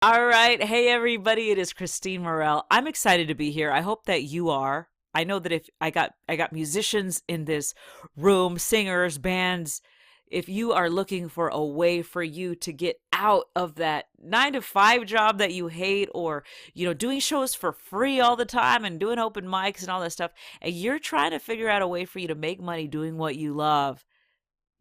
All right. Hey, everybody. It is Christine Morel. I'm excited to be here. I hope that you are. I know that if I got musicians in this room, singers, bands, if you are looking for a way for you to get out of that 9 to 5 job that you hate or, doing shows for free all the time and doing open mics and all that stuff, and you're trying to figure out a way for you to make money doing what you love,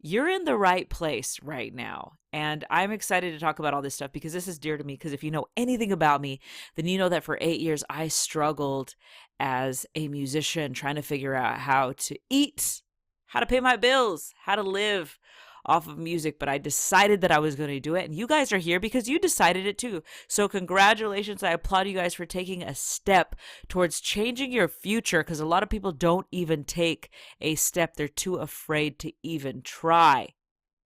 you're in the right place right now. And I'm excited to talk about all this stuff because this is dear to me. Because if you know anything about me, then you know that for 8 years I struggled as a musician trying to figure out how to eat, how to pay my bills, how to live off of music. But I decided that I was going to do it. And you guys are here because you decided it too. So, congratulations. I applaud you guys for taking a step towards changing your future because a lot of people don't even take a step. They're too afraid to even try.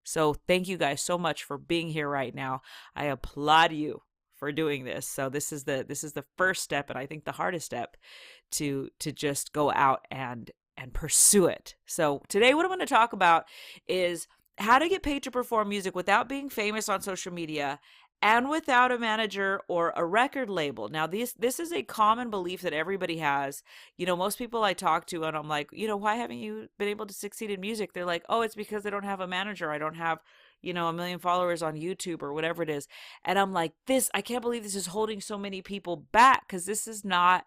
So thank you guys so much for being here right now. I applaud you for doing this. So this is the first step, and I think the hardest step to just go out and pursue it. So today what I'm going to talk about is how to get paid to perform music without being famous on social media and without a manager or a record label. Now, this is a common belief that everybody has. Most people I talk to, and I'm like, why haven't you been able to succeed in music? They're like, oh, it's because I don't have a manager. I don't have, a million followers on YouTube or whatever it is. And I'm like, I can't believe this is holding so many people back because this is not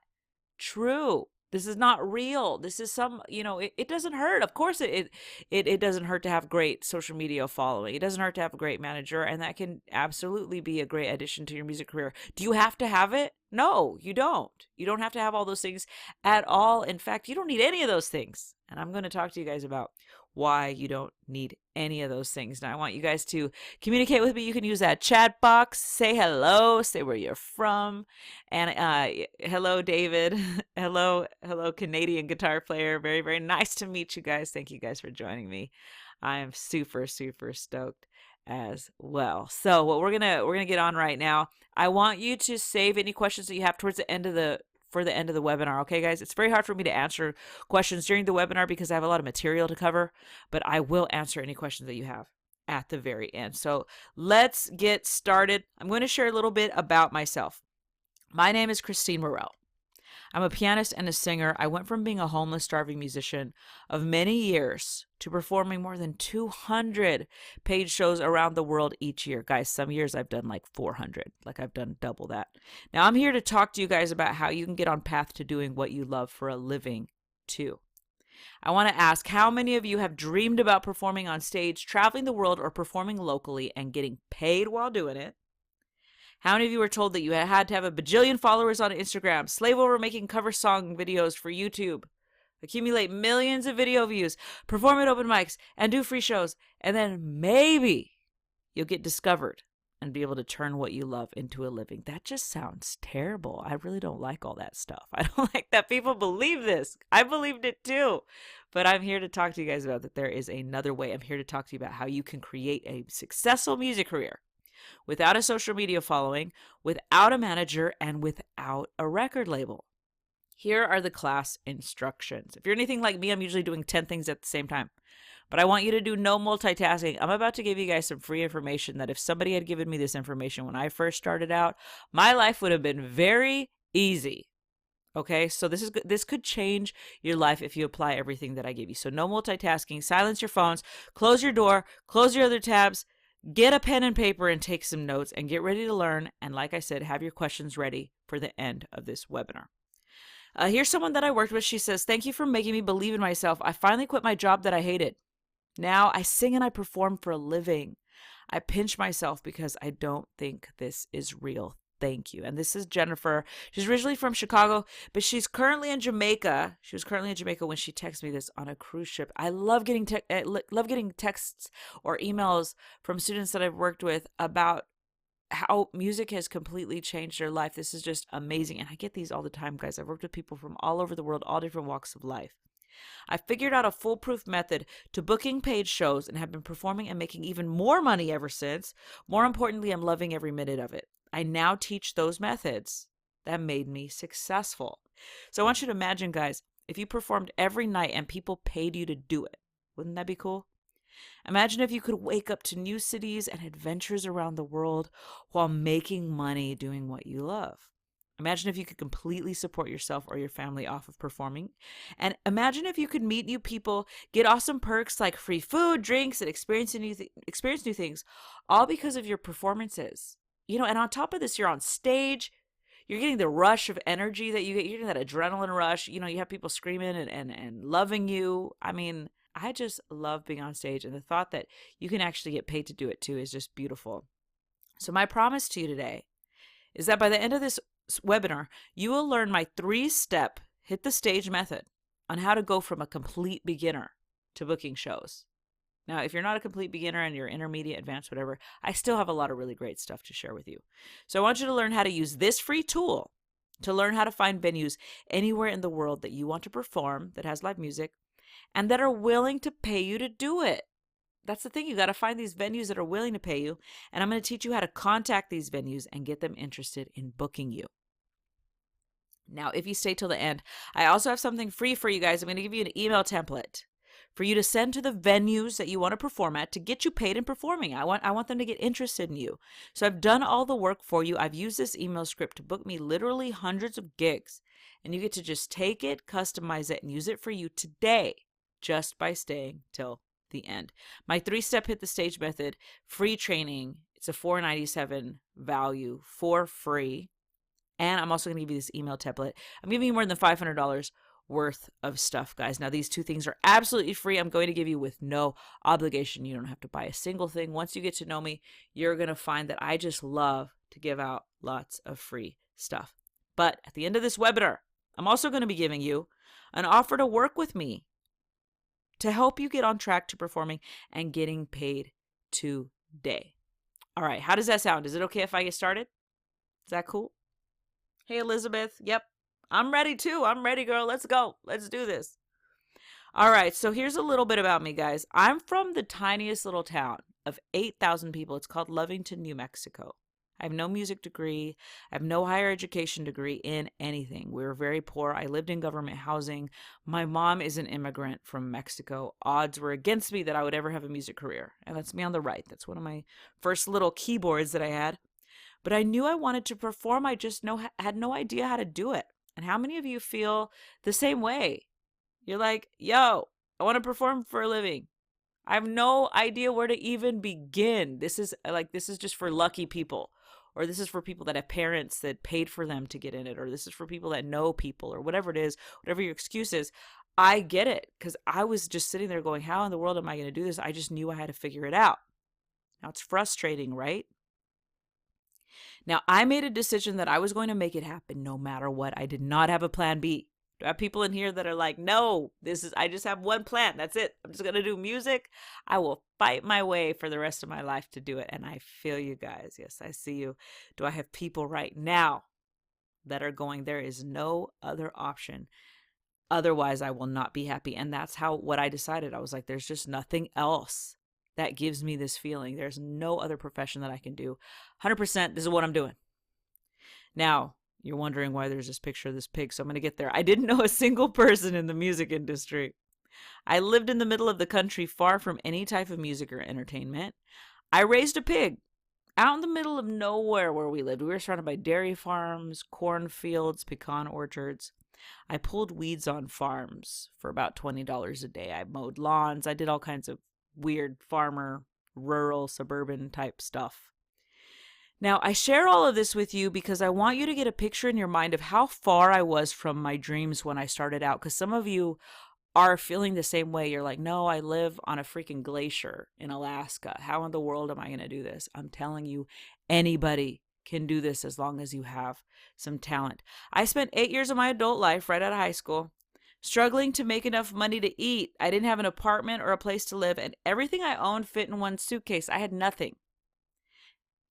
true. This is not real. This is it doesn't hurt. Of course it doesn't hurt to have great social media following. It doesn't hurt to have a great manager, and that can absolutely be a great addition to your music career. Do you have to have it? No, you don't. You don't have to have all those things at all. In fact, you don't need any of those things. And I'm going to talk to you guys about why you don't need any of those things. Now, I want you guys to communicate with me. You can use that chat box, say hello, say where you're from, and hello, David. hello, Canadian guitar player. Very, very nice to meet you guys. Thank you guys for joining me. I am super, super stoked as well. So what we're gonna get on right now. I want you to save any questions that you have towards the end of the webinar. Okay, guys, it's very hard for me to answer questions during the webinar because I have a lot of material to cover, but I will answer any questions that you have at the very end. So let's get started. I'm going to share a little bit about myself. My name is Christine Morel. I'm a pianist and a singer. I went from being a homeless, starving musician of many years to performing more than 200 paid shows around the world each year. Guys, some years I've done like 400, like I've done double that. Now I'm here to talk to you guys about how you can get on path to doing what you love for a living too. I want to ask how many of you have dreamed about performing on stage, traveling the world, or performing locally and getting paid while doing it? How many of you were told that you had to have a bajillion followers on Instagram, slave over making cover song videos for YouTube, accumulate millions of video views, perform at open mics, and do free shows, and then maybe you'll get discovered and be able to turn what you love into a living? That just sounds terrible. I really don't like all that stuff. I don't like that people believe this. I believed it too. But I'm here to talk to you guys about that there is another way. I'm here to talk to you about how you can create a successful music career without a social media following, without a manager, and without a record label. Here are the class instructions. If you're anything like me, I'm usually doing 10 things at the same time. But I want you to do no multitasking. I'm about to give you guys some free information that if somebody had given me this information when I first started out, my life would have been very easy. Okay, so this could change your life if you apply everything that I give you. So no multitasking, silence your phones, close your door, close your other tabs, get a pen and paper and take some notes and get ready to learn. And like I said, have your questions ready for the end of this webinar. Here's someone that I worked with. She says, thank you for making me believe in myself. I finally quit my job that I hated. Now I sing and I perform for a living. I pinch myself because I don't think this is real. Thank you. And this is Jennifer. She's originally from Chicago, but she's currently in Jamaica. She was currently in Jamaica when she texted me this on a cruise ship. I love getting texts or emails from students that I've worked with about how music has completely changed their life. This is just amazing. And I get these all the time, guys. I've worked with people from all over the world, all different walks of life. I figured out a foolproof method to booking paid shows and have been performing and making even more money ever since. More importantly, I'm loving every minute of it. I now teach those methods that made me successful. So I want you to imagine, guys, if you performed every night and people paid you to do it, wouldn't that be cool? Imagine if you could wake up to new cities and adventures around the world while making money doing what you love. Imagine if you could completely support yourself or your family off of performing. And imagine if you could meet new people, get awesome perks like free food, drinks, and experience new things, all because of your performances. And on top of this, you're on stage. You're getting the rush of energy that you get. You're getting that adrenaline rush. You have people screaming and loving you. I mean, I just love being on stage. And the thought that you can actually get paid to do it too is just beautiful. So my promise to you today is that by the end of this webinar, you will learn my 3-step hit the stage method on how to go from a complete beginner to booking shows. Now, if you're not a complete beginner and you're intermediate, advanced, whatever, I still have a lot of really great stuff to share with you. So I want you to learn how to use this free tool to learn how to find venues anywhere in the world that you want to perform that has live music and that are willing to pay you to do it. That's the thing. You got to find these venues that are willing to pay you. And I'm going to teach you how to contact these venues and get them interested in booking you. Now, if you stay till the end, I also have something free for you guys. I'm going to give you an email template for you to send to the venues that you want to perform at to get you paid in performing. I want them to get interested in you. So I've done all the work for you. I've used this email script to book me literally hundreds of gigs. And you get to just take it, customize it, and use it for you today just by staying till the end. My 3-step hit the stage method, free training. It's a $4.97 value for free. And I'm also going to give you this email template. I'm giving you more than $500 worth of stuff, guys. Now, these 2 things are absolutely free. I'm going to give you with no obligation. You don't have to buy a single thing. Once you get to know me, you're going to find that I just love to give out lots of free stuff. But at the end of this webinar, I'm also going to be giving you an offer to work with me to help you get on track to performing and getting paid today. All right. How does that sound? Is it okay if I get started? Is that cool? Hey, Elizabeth. Yep. I'm ready too. I'm ready, girl. Let's go. Let's do this. All right. So here's a little bit about me, guys. I'm from the tiniest little town of 8,000 people. It's called Lovington, New Mexico. I have no music degree. I have no higher education degree in anything. We were very poor. I lived in government housing. My mom is an immigrant from Mexico. Odds were against me that I would ever have a music career. And that's me on the right. That's one of my first little keyboards that I had. But I knew I wanted to perform. I just had no idea how to do it. And how many of you feel the same way? You're like, yo, I want to perform for a living. I have no idea where to even begin. This is just for lucky people. Or this is for people that have parents that paid for them to get in it. Or this is for people that know people or whatever it is, whatever your excuse is. I get it because I was just sitting there going, how in the world am I going to do this? I just knew I had to figure it out. Now it's frustrating, right? Now, I made a decision that I was going to make it happen no matter what. I did not have a plan B. Do I have people in here that are like, no, I just have one plan. That's it. I'm just going to do music. I will fight my way for the rest of my life to do it. And I feel you guys. Yes, I see you. Do I have people right now that are going, there is no other option. Otherwise, I will not be happy. And that's what I decided. I was like, there's just nothing else that gives me this feeling. There's no other profession that I can do. 100%, this is what I'm doing. Now, you're wondering why there's this picture of this pig, so I'm going to get there. I didn't know a single person in the music industry. I lived in the middle of the country, far from any type of music or entertainment. I raised a pig out in the middle of nowhere where we lived. We were surrounded by dairy farms, cornfields, pecan orchards. I pulled weeds on farms for about $20 a day. I mowed lawns. I did all kinds of weird farmer, rural, suburban type stuff. Now, I share all of this with you because I want you to get a picture in your mind of how far I was from my dreams when I started out. Because some of you are feeling the same way. You're like, no, I live on a freaking glacier in Alaska. How in the world am I going to do this? I'm telling you, anybody can do this as long as you have some talent. I spent 8 years of my adult life right out of high school struggling to make enough money to eat. I didn't have an apartment or a place to live, and everything I owned fit in one suitcase. I had nothing.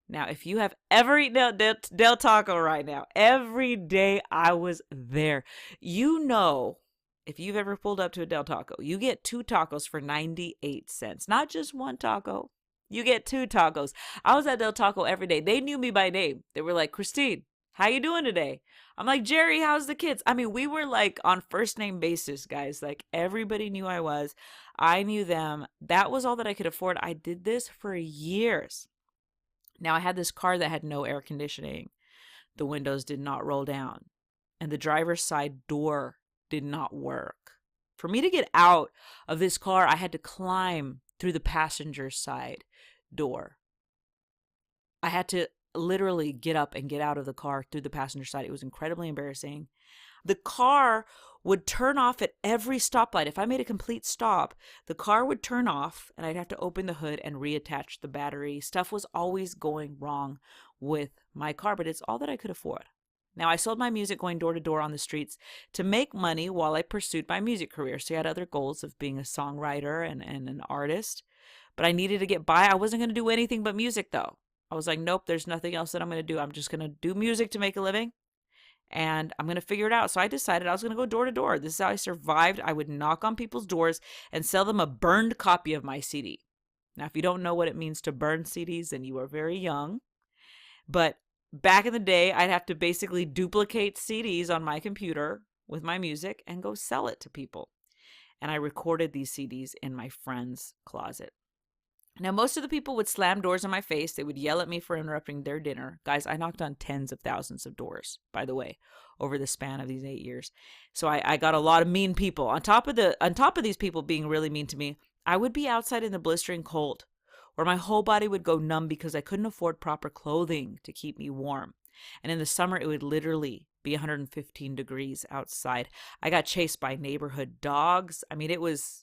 Now, if you have ever eaten Del Taco right now, every day I was there. You know, if you've ever pulled up to a Del Taco, you get 2 tacos for 98 cents. Not just one taco. You get 2 tacos. I was at Del Taco every day. They knew me by name. They were like, Christine, How you doing today? I'm like, Jerry, how's the kids? I mean, we were like on first name basis, guys. Like everybody knew I was. I knew them. That was all that I could afford. I did this for years. Now I had this car that had no air conditioning. The windows did not roll down, and the driver's side door did not work. For me to get out of this car, I had to climb through the passenger side door. I had to literally get up and get out of the car through the passenger side. It was incredibly embarrassing. The car would turn off at every stoplight. If I made a complete stop, the car would turn off and I'd have to open the hood and reattach the battery. Stuff was always going wrong with my car, but it's all that I could afford. Now, I sold my music going door to door on the streets to make money while I pursued my music career. So I had other goals of being a songwriter and an artist, but I needed to get by. I wasn't going to do anything but music, though. I was like, nope, there's nothing else that I'm going to do. I'm just going to do music to make a living, and I'm going to figure it out. So I decided I was going to go door to door. This is how I survived. I would knock on people's doors and sell them a burned copy of my CD. Now, if you don't know what it means to burn CDs, then you are very young. But back in the day, I'd have to basically duplicate CDs on my computer with my music and go sell it to people. And I recorded these CDs in my friend's closet. Now, most of the people would slam doors in my face. They would yell at me for interrupting their dinner. Guys, I knocked on tens of thousands of doors, by the way, over the span of these 8 years. So I got a lot of mean people. On top of these people being really mean to me, I would be outside in the blistering cold, where my whole body would go numb because I couldn't afford proper clothing to keep me warm. And in the summer, it would literally be 115 degrees outside. I got chased by neighborhood dogs. I mean, it was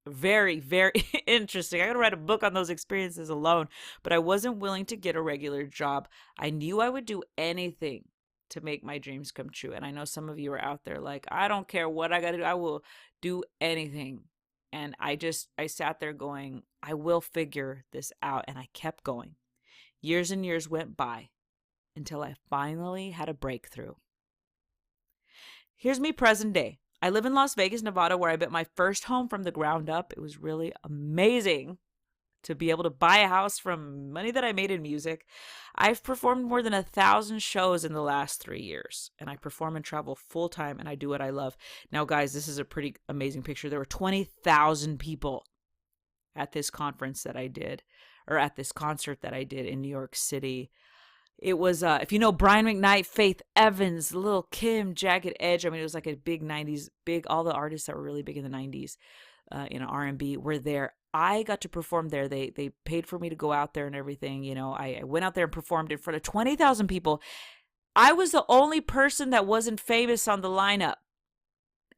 very, very interesting. I got to write a book on those experiences alone, but I wasn't willing to get a regular job. I knew I would do anything to make my dreams come true. And I know some of you are out there like, I don't care what I got to do. I will do anything. And I sat there going, I will figure this out. And I kept going. Years and years went by until I finally had a breakthrough. Here's me present day. I live in Las Vegas, Nevada, where I built my first home from the ground up. It was really amazing to be able to buy a house from money that I made in music. I've performed more than 1,000 shows in the last 3 years, and I perform and travel full time, and I do what I love. Now, guys, this is a pretty amazing picture. There were 20,000 people at this conference that I did, or at this concert that I did in New York City. It was, if you know Brian McKnight, Faith Evans, Lil' Kim, Jagged Edge. I mean, it was like a big 90s, all the artists that were really big in the 90s in R&B were there. I got to perform there. They paid for me to go out there and everything. You know, I went out there and performed in front of 20,000 people. I was the only person that wasn't famous on the lineup.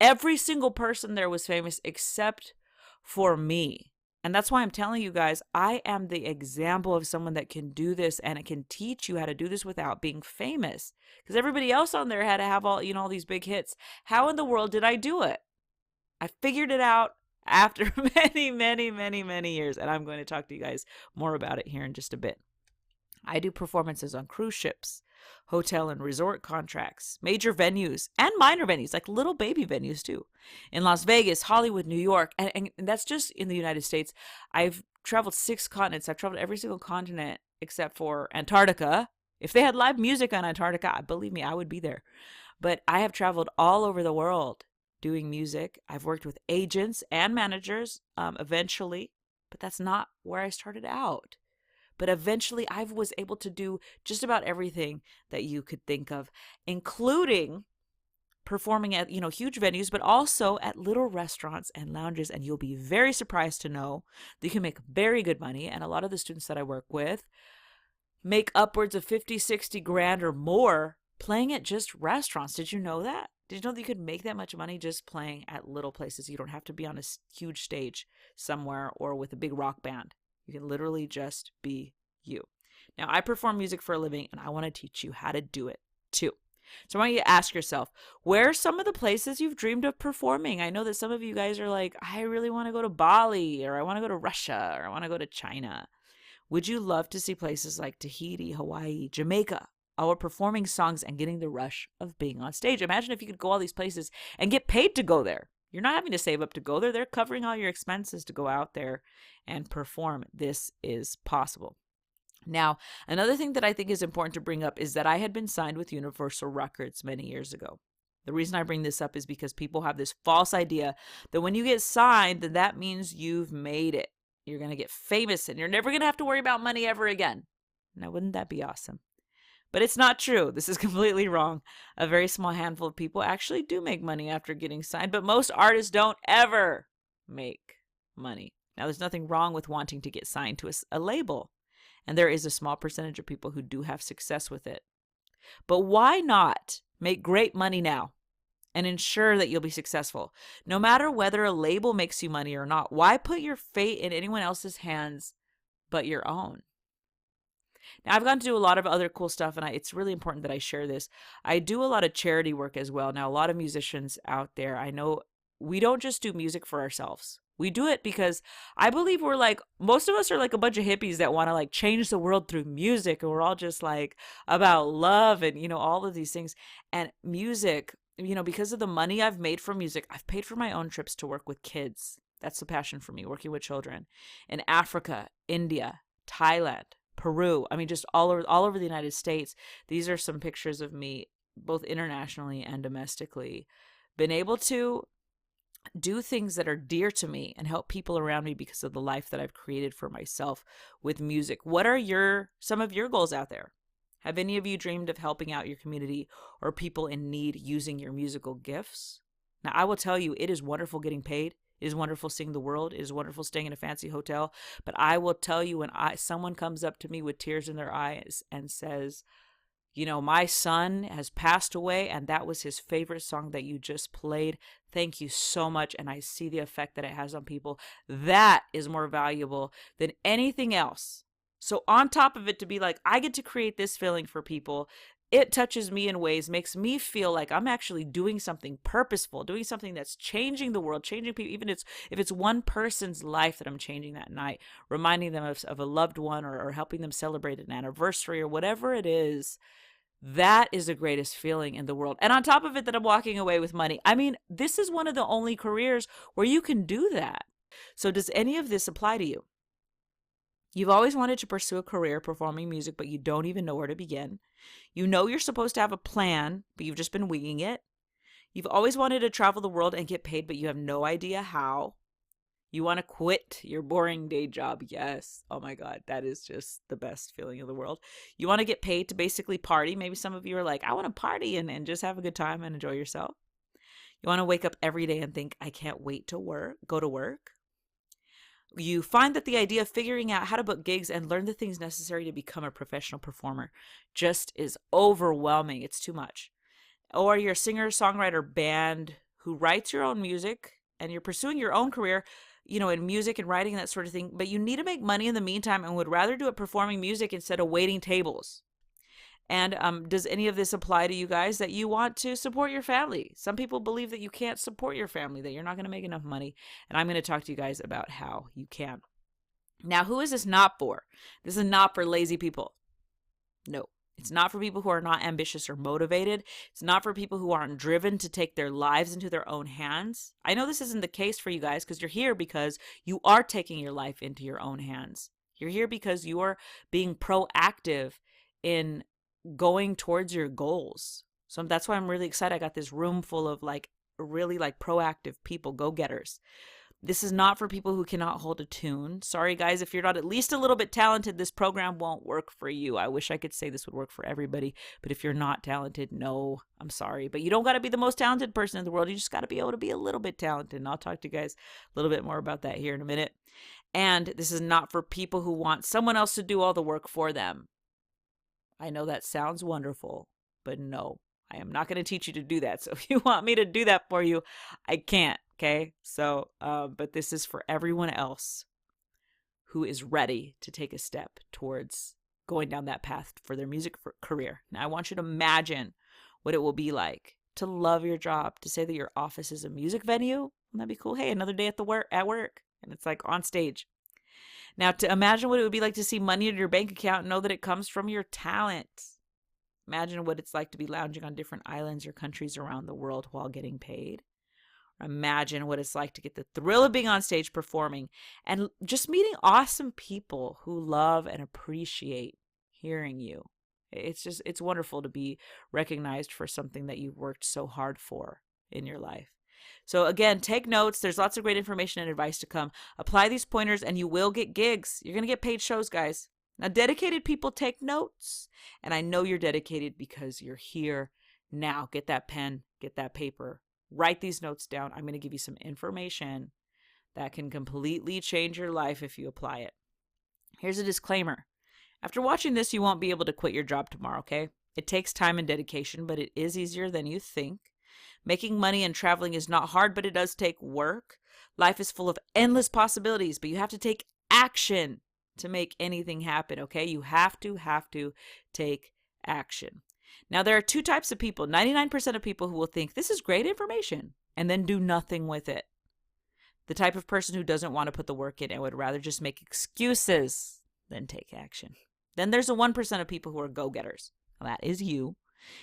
Every single person there was famous except for me. And that's why I'm telling you guys, I am the example of someone that can do this, and it can teach you how to do this without being famous. Because everybody else on there had to have all these big hits. How in the world did I do it? I figured it out after many, many, many, many years. And I'm going to talk to you guys more about it here in just a bit. I do performances on cruise ships, hotel and resort contracts, major venues, and minor venues, like little baby venues too. In Las Vegas, Hollywood, New York, and that's just in the United States. I've traveled 6 continents. I've traveled every single continent except for Antarctica. If they had live music on Antarctica, believe me, I would be there. But I have traveled all over the world doing music. I've worked with agents and managers eventually, but that's not where I started out. But eventually I was able to do just about everything that you could think of, including performing at, huge venues, but also at little restaurants and lounges. And you'll be very surprised to know that you can make very good money. And a lot of the students that I work with make upwards of 50, 60 grand or more playing at just restaurants. Did you know that? Did you know that you could make that much money just playing at little places? You don't have to be on a huge stage somewhere or with a big rock band. You can literally just be you. Now, I perform music for a living, and I want to teach you how to do it too. So I want you to ask yourself, where are some of the places you've dreamed of performing? I know that some of you guys are like, I really want to go to Bali, or I want to go to Russia, or I want to go to China. Would you love to see places like Tahiti, Hawaii, Jamaica, our performing songs and getting the rush of being on stage? Imagine if you could go all these places and get paid to go there. You're not having to save up to go there. They're covering all your expenses to go out there and perform. This is possible. Now, another thing that I think is important to bring up is that I had been signed with Universal Records many years ago. The reason I bring this up is because people have this false idea that when you get signed, then that means you've made it. You're going to get famous and you're never going to have to worry about money ever again. Now, wouldn't that be awesome? But it's not true. This is completely wrong. A very small handful of people actually do make money after getting signed, but most artists don't ever make money. Now, there's nothing wrong with wanting to get signed to a label. And there is a small percentage of people who do have success with it. But why not make great money now and ensure that you'll be successful? No matter whether a label makes you money or not, why put your fate in anyone else's hands but your own? Now, I've gotten to do a lot of other cool stuff, and it's really important that I share this. I do a lot of charity work as well. Now, a lot of musicians out there, I know we don't just do music for ourselves. We do it because I believe we're like, most of us are like a bunch of hippies that want to like change the world through music. And we're all just like about love and, all of these things. And music, because of the money I've made from music, I've paid for my own trips to work with kids. That's the passion for me, working with children in Africa, India, Thailand, Peru. I mean, just all over the United States. These are some pictures of me, both internationally and domestically, been able to do things that are dear to me and help people around me because of the life that I've created for myself with music. What are some of your goals out there? Have any of you dreamed of helping out your community or people in need using your musical gifts? Now, I will tell you, it is wonderful getting paid. It is wonderful seeing the world. It is wonderful staying in a fancy hotel. But I will tell you, when someone comes up to me with tears in their eyes and says, my son has passed away and that was his favorite song that you just played. Thank you so much. And I see the effect that it has on people. That is more valuable than anything else. So on top of it, to be like, I get to create this feeling for people. It touches me in ways, makes me feel like I'm actually doing something purposeful, doing something that's changing the world, changing people, even if it's one person's life that I'm changing that night, reminding them of a loved one or helping them celebrate an anniversary or whatever it is. That is the greatest feeling in the world. And on top of it, that I'm walking away with money. I mean, this is one of the only careers where you can do that. So does any of this apply to you? You've always wanted to pursue a career performing music, but you don't even know where to begin. You know you're supposed to have a plan, but you've just been winging it. You've always wanted to travel the world and get paid, but you have no idea how. You want to quit your boring day job. Yes. Oh my God. That is just the best feeling in the world. You want to get paid to basically party. Maybe some of you are like, I want to party and just have a good time and enjoy yourself. You want to wake up every day and think, I can't wait to go to work. You find that the idea of figuring out how to book gigs and learn the things necessary to become a professional performer just is overwhelming. It's too much. Or you're a singer, songwriter, band who writes your own music and you're pursuing your own career, in music and writing and that sort of thing, but you need to make money in the meantime and would rather do it performing music instead of waiting tables. And does any of this apply to you guys, that you want to support your family? Some people believe that you can't support your family, that you're not going to make enough money. And I'm going to talk to you guys about how you can. Now, who is this not for? This is not for lazy people. No. It's not for people who are not ambitious or motivated. It's not for people who aren't driven to take their lives into their own hands. I know this isn't the case for you guys because you're here because you are taking your life into your own hands. You're here because you are being proactive in going towards your goals. So that's why I'm really excited. I got this room full of really proactive people, go-getters. This is not for people who cannot hold a tune. Sorry, guys, if you're not at least a little bit talented, this program won't work for you. I wish I could say this would work for everybody, but if you're not talented, no, I'm sorry. But you don't got to be the most talented person in the world. You just got to be able to be a little bit talented. And I'll talk to you guys a little bit more about that here in a minute. And this is not for people who want someone else to do all the work for them. I know that sounds wonderful, but no, I am not going to teach you to do that. So if you want me to do that for you, I can't. Okay. So, but this is for everyone else who is ready to take a step towards going down that path for their music career. Now, I want you to imagine what it will be like to love your job, to say that your office is a music venue. Wouldn't that be cool? Hey, another day at work, and it's like on stage. Now, to imagine what it would be like to see money in your bank account and know that it comes from your talent. Imagine what it's like to be lounging on different islands or countries around the world while getting paid. Imagine what it's like to get the thrill of being on stage performing and just meeting awesome people who love and appreciate hearing you. It's wonderful to be recognized for something that you've worked so hard for in your life. So again, take notes. There's lots of great information and advice to come. Apply these pointers and you will get gigs. You're going to get paid shows, guys. Now, dedicated people take notes. And I know you're dedicated because you're here now. Get that pen, get that paper, write these notes down. I'm going to give you some information that can completely change your life if you apply it. Here's a disclaimer. After watching this, you won't be able to quit your job tomorrow, okay? It takes time and dedication, but it is easier than you think. Making money and traveling is not hard, but it does take work. Life is full of endless possibilities, but you have to take action to make anything happen, okay? You have to take action. Now, there are two types of people. 99% of people who will think this is great information and then do nothing with it. The type of person who doesn't want to put the work in and would rather just make excuses than take action. Then there's the 1% of people who are go-getters. That is you.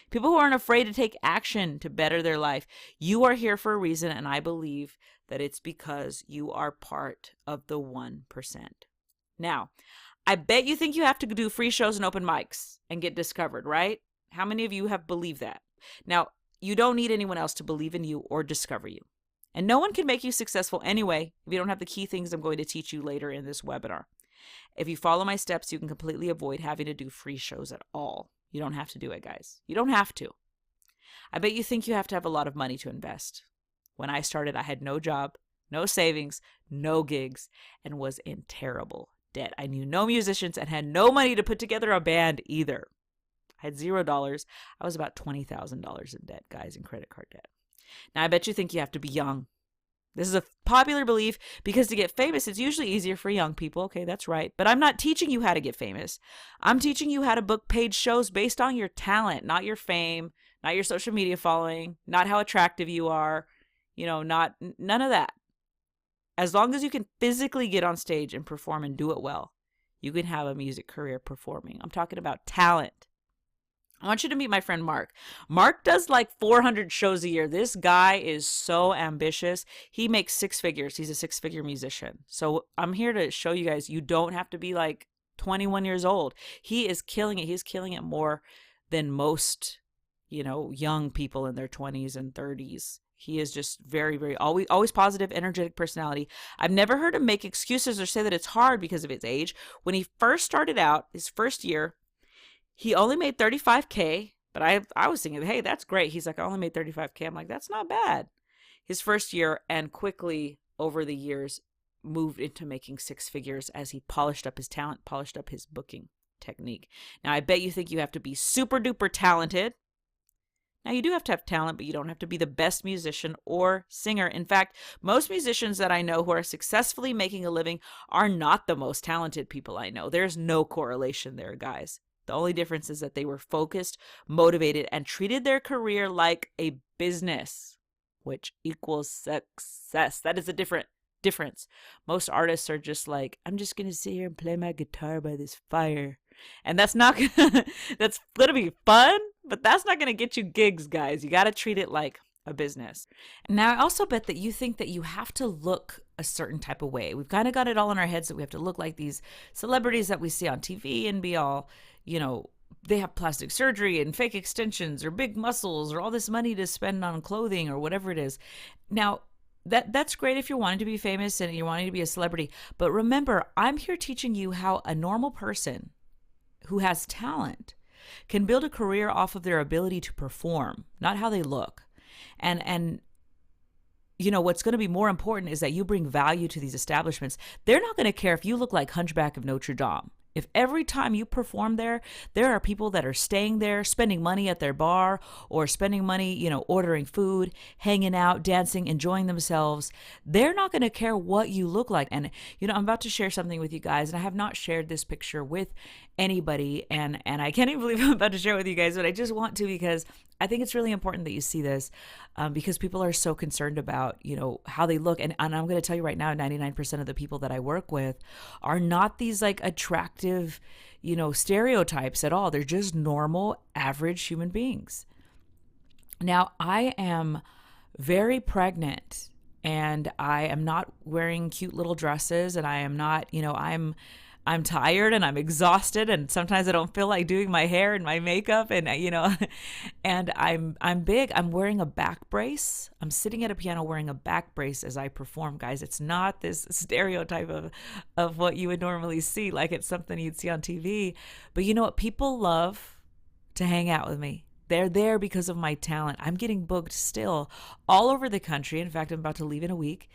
People who aren't afraid to take action to better their life. You are here for a reason, and I believe that it's because you are part of the 1%. Now, I bet you think you have to do free shows and open mics and get discovered, right? How many of you have believed that? Now, you don't need anyone else to believe in you or discover you. And no one can make you successful anyway if you don't have the key things I'm going to teach you later in this webinar. If you follow my steps, you can completely avoid having to do free shows at all. You don't have to do it, guys. You don't have to. I bet you think you have to have a lot of money to invest. When I started, I had no job, no savings, no gigs, and was in terrible debt. I knew no musicians and had no money to put together a band either. I had $0. I was about $20,000 in debt, guys, in credit card debt. Now, I bet you think you have to be young. This is a popular belief because to get famous, it's usually easier for young people. Okay, that's right. But I'm not teaching you how to get famous. I'm teaching you how to book paid shows based on your talent, not your fame, not your social media following, not how attractive you are, none of that. As long as you can physically get on stage and perform and do it well, you can have a music career performing. I'm talking about talent. I want you to meet my friend Mark. Mark does like 400 shows a year. This guy is so ambitious. He makes six figures. He's a 6-figure musician. So I'm here to show you guys you don't have to be like 21 years old. He is killing it. He's killing it more than most, young people in their 20s and 30s. He is just very, very always positive, energetic personality. I've never heard him make excuses or say that it's hard because of his age. When he first started out, his first year, he only made $35K, but I was thinking, hey, that's great. He's like, I only made $35K. I'm like, that's not bad. His first year, and quickly over the years moved into making 6 figures as he polished up his talent, polished up his booking technique. Now, I bet you think you have to be super duper talented. Now, you do have to have talent, but you don't have to be the best musician or singer. In fact, most musicians that I know who are successfully making a living are not the most talented people I know. There's no correlation there, guys. The only difference is that they were focused, motivated, and treated their career like a business, which equals success. That is a difference. Most artists are just like, I'm just going to sit here and play my guitar by this fire. And that's going to be fun, but that's not going to get you gigs, guys. You got to treat it like a business. Now, I also bet that you think that you have to look a certain type of way. We've kind of got it all in our heads that we have to look like these celebrities that we see on TV and be all, they have plastic surgery and fake extensions or big muscles or all this money to spend on clothing or whatever it is. Now, that's great if you're wanting to be famous and you're wanting to be a celebrity. But remember, I'm here teaching you how a normal person who has talent can build a career off of their ability to perform, not how they look. And what's going to be more important is that you bring value to these establishments. They're not going to care if you look like Hunchback of Notre Dame. If every time you perform there are people that are staying there, spending money at their bar or spending money, ordering food, hanging out, dancing, enjoying themselves, they're not going to care what you look like. And, I'm about to share something with you guys, and I have not shared this picture with anybody. And I can't even believe I'm about to share it with you guys, but I just want to because I think it's really important that you see this because people are so concerned about, how they look. And I'm going to tell you right now, 99% of the people that I work with are not these like attractive, stereotypes at all. They're just normal, average human beings. Now, I am very pregnant, and I am not wearing cute little dresses, and I am not, I'm tired and I'm exhausted, and sometimes I don't feel like doing my hair and my makeup, and and I'm big. I'm wearing a back brace. I'm sitting at a piano wearing a back brace as I perform, guys. It's not this stereotype of what you would normally see, like it's something you'd see on TV. But you know what? People love to hang out with me. They're there because of my talent. I'm getting booked still all over the country. In fact, I'm about to leave in a week.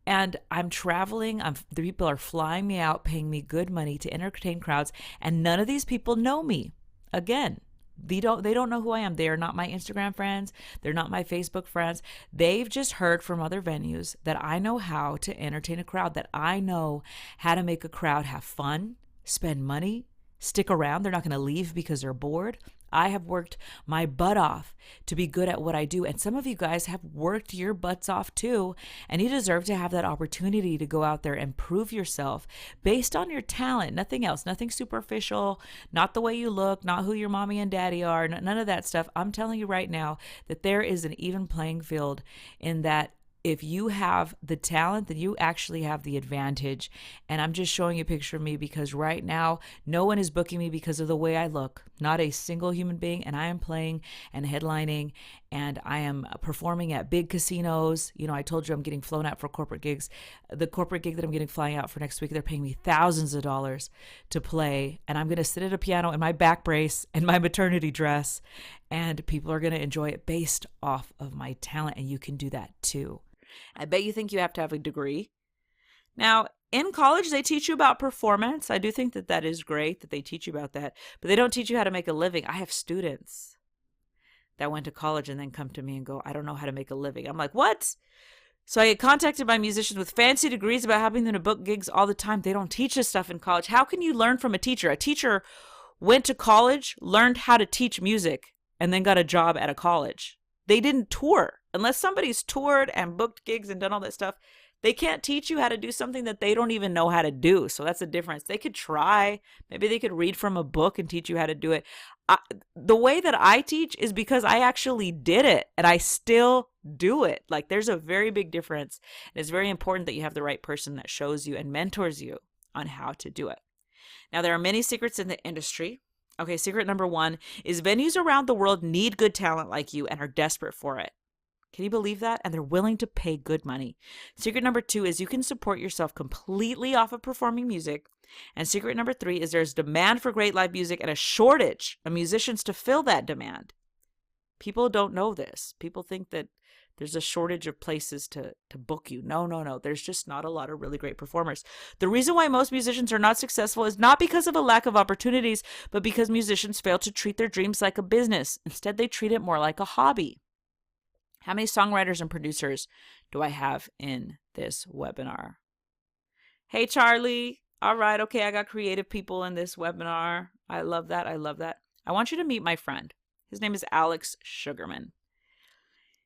And I'm traveling. The people are flying me out, paying me good money to entertain crowds. And none of these people know me. Again, they don't know who I am. They are not my Instagram friends. They're not my Facebook friends. They've just heard from other venues that I know how to entertain a crowd, that I know how to make a crowd have fun, spend money, stick around. They're not going to leave because they're bored. I have worked my butt off to be good at what I do. And some of you guys have worked your butts off too. And you deserve to have that opportunity to go out there and prove yourself based on your talent, nothing else, nothing superficial, not the way you look, not who your mommy and daddy are, none of that stuff. I'm telling you right now that there is an even playing field in that. If you have the talent, then you actually have the advantage. And I'm just showing you a picture of me because right now, no one is booking me because of the way I look. Not a single human being. And I am playing and headlining, and I am performing at big casinos. I told you I'm getting flown out for corporate gigs. The corporate gig that I'm getting flying out for next week, they're paying me thousands of dollars to play. And I'm going to sit at a piano in my back brace and my maternity dress. And people are going to enjoy it based off of my talent. And you can do that too. I bet you think you have to have a degree. Now, in college, they teach you about performance. I do think that that is great that they teach you about that, but they don't teach you how to make a living. I have students that went to college and then come to me and go, I don't know how to make a living. I'm like, what? So I get contacted by musicians with fancy degrees about having them to book gigs all the time. They don't teach us stuff in college. How can you learn from a teacher? A teacher went to college, learned how to teach music, and then got a job at a college. They didn't tour. Unless somebody's toured and booked gigs and done all that stuff, they can't teach you how to do something that they don't even know how to do. So that's the difference. They could try. Maybe they could read from a book and teach you how to do it. The way that I teach is because I actually did it and I still do it. Like there's a very big difference. And it's very important that you have the right person that shows you and mentors you on how to do it. Now, there are many secrets in the industry. Okay, secret number 1 is venues around the world need good talent like you and are desperate for it. Can you believe that? And they're willing to pay good money. Secret number 2 is you can support yourself completely off of performing music. And secret number 3 is there's demand for great live music and a shortage of musicians to fill that demand. People don't know this. People think that there's a shortage of places to book you. No. There's just not a lot of really great performers. The reason why most musicians are not successful is not because of a lack of opportunities, but because musicians fail to treat their dreams like a business. Instead, they treat it more like a hobby. How many songwriters and producers do I have in this webinar? Hey, Charlie. All right. Okay. I got creative people in this webinar. I love that. I want you to meet my friend. His name is Alex Sugarman.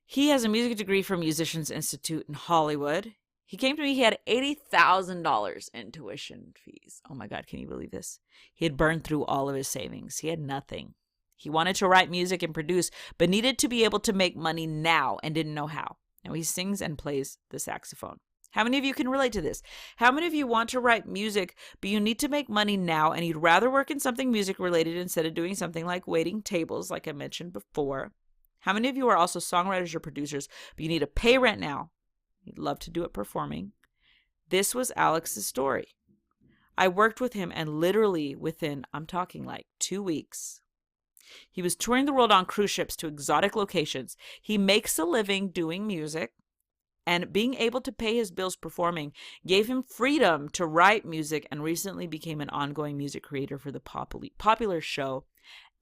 He has a music degree from Musicians Institute in Hollywood. He came to me. He had $80,000 in tuition fees. Oh my God. Can you believe this? He had burned through all of his savings. He had nothing. He wanted to write music and produce, but needed to be able to make money now and didn't know how. Now he sings and plays the saxophone. How many of you can relate to this? How many of you want to write music, but you need to make money now and you'd rather work in something music related instead of doing something like waiting tables, like I mentioned before? How many of you are also songwriters or producers, but you need to pay rent now? You'd love to do it performing. This was Alex's story. I worked with him and literally within, I'm talking like 2 weeks, he was touring the world on cruise ships to exotic locations. He makes a living doing music, and being able to pay his bills performing gave him freedom to write music and recently became an ongoing music creator for the popular show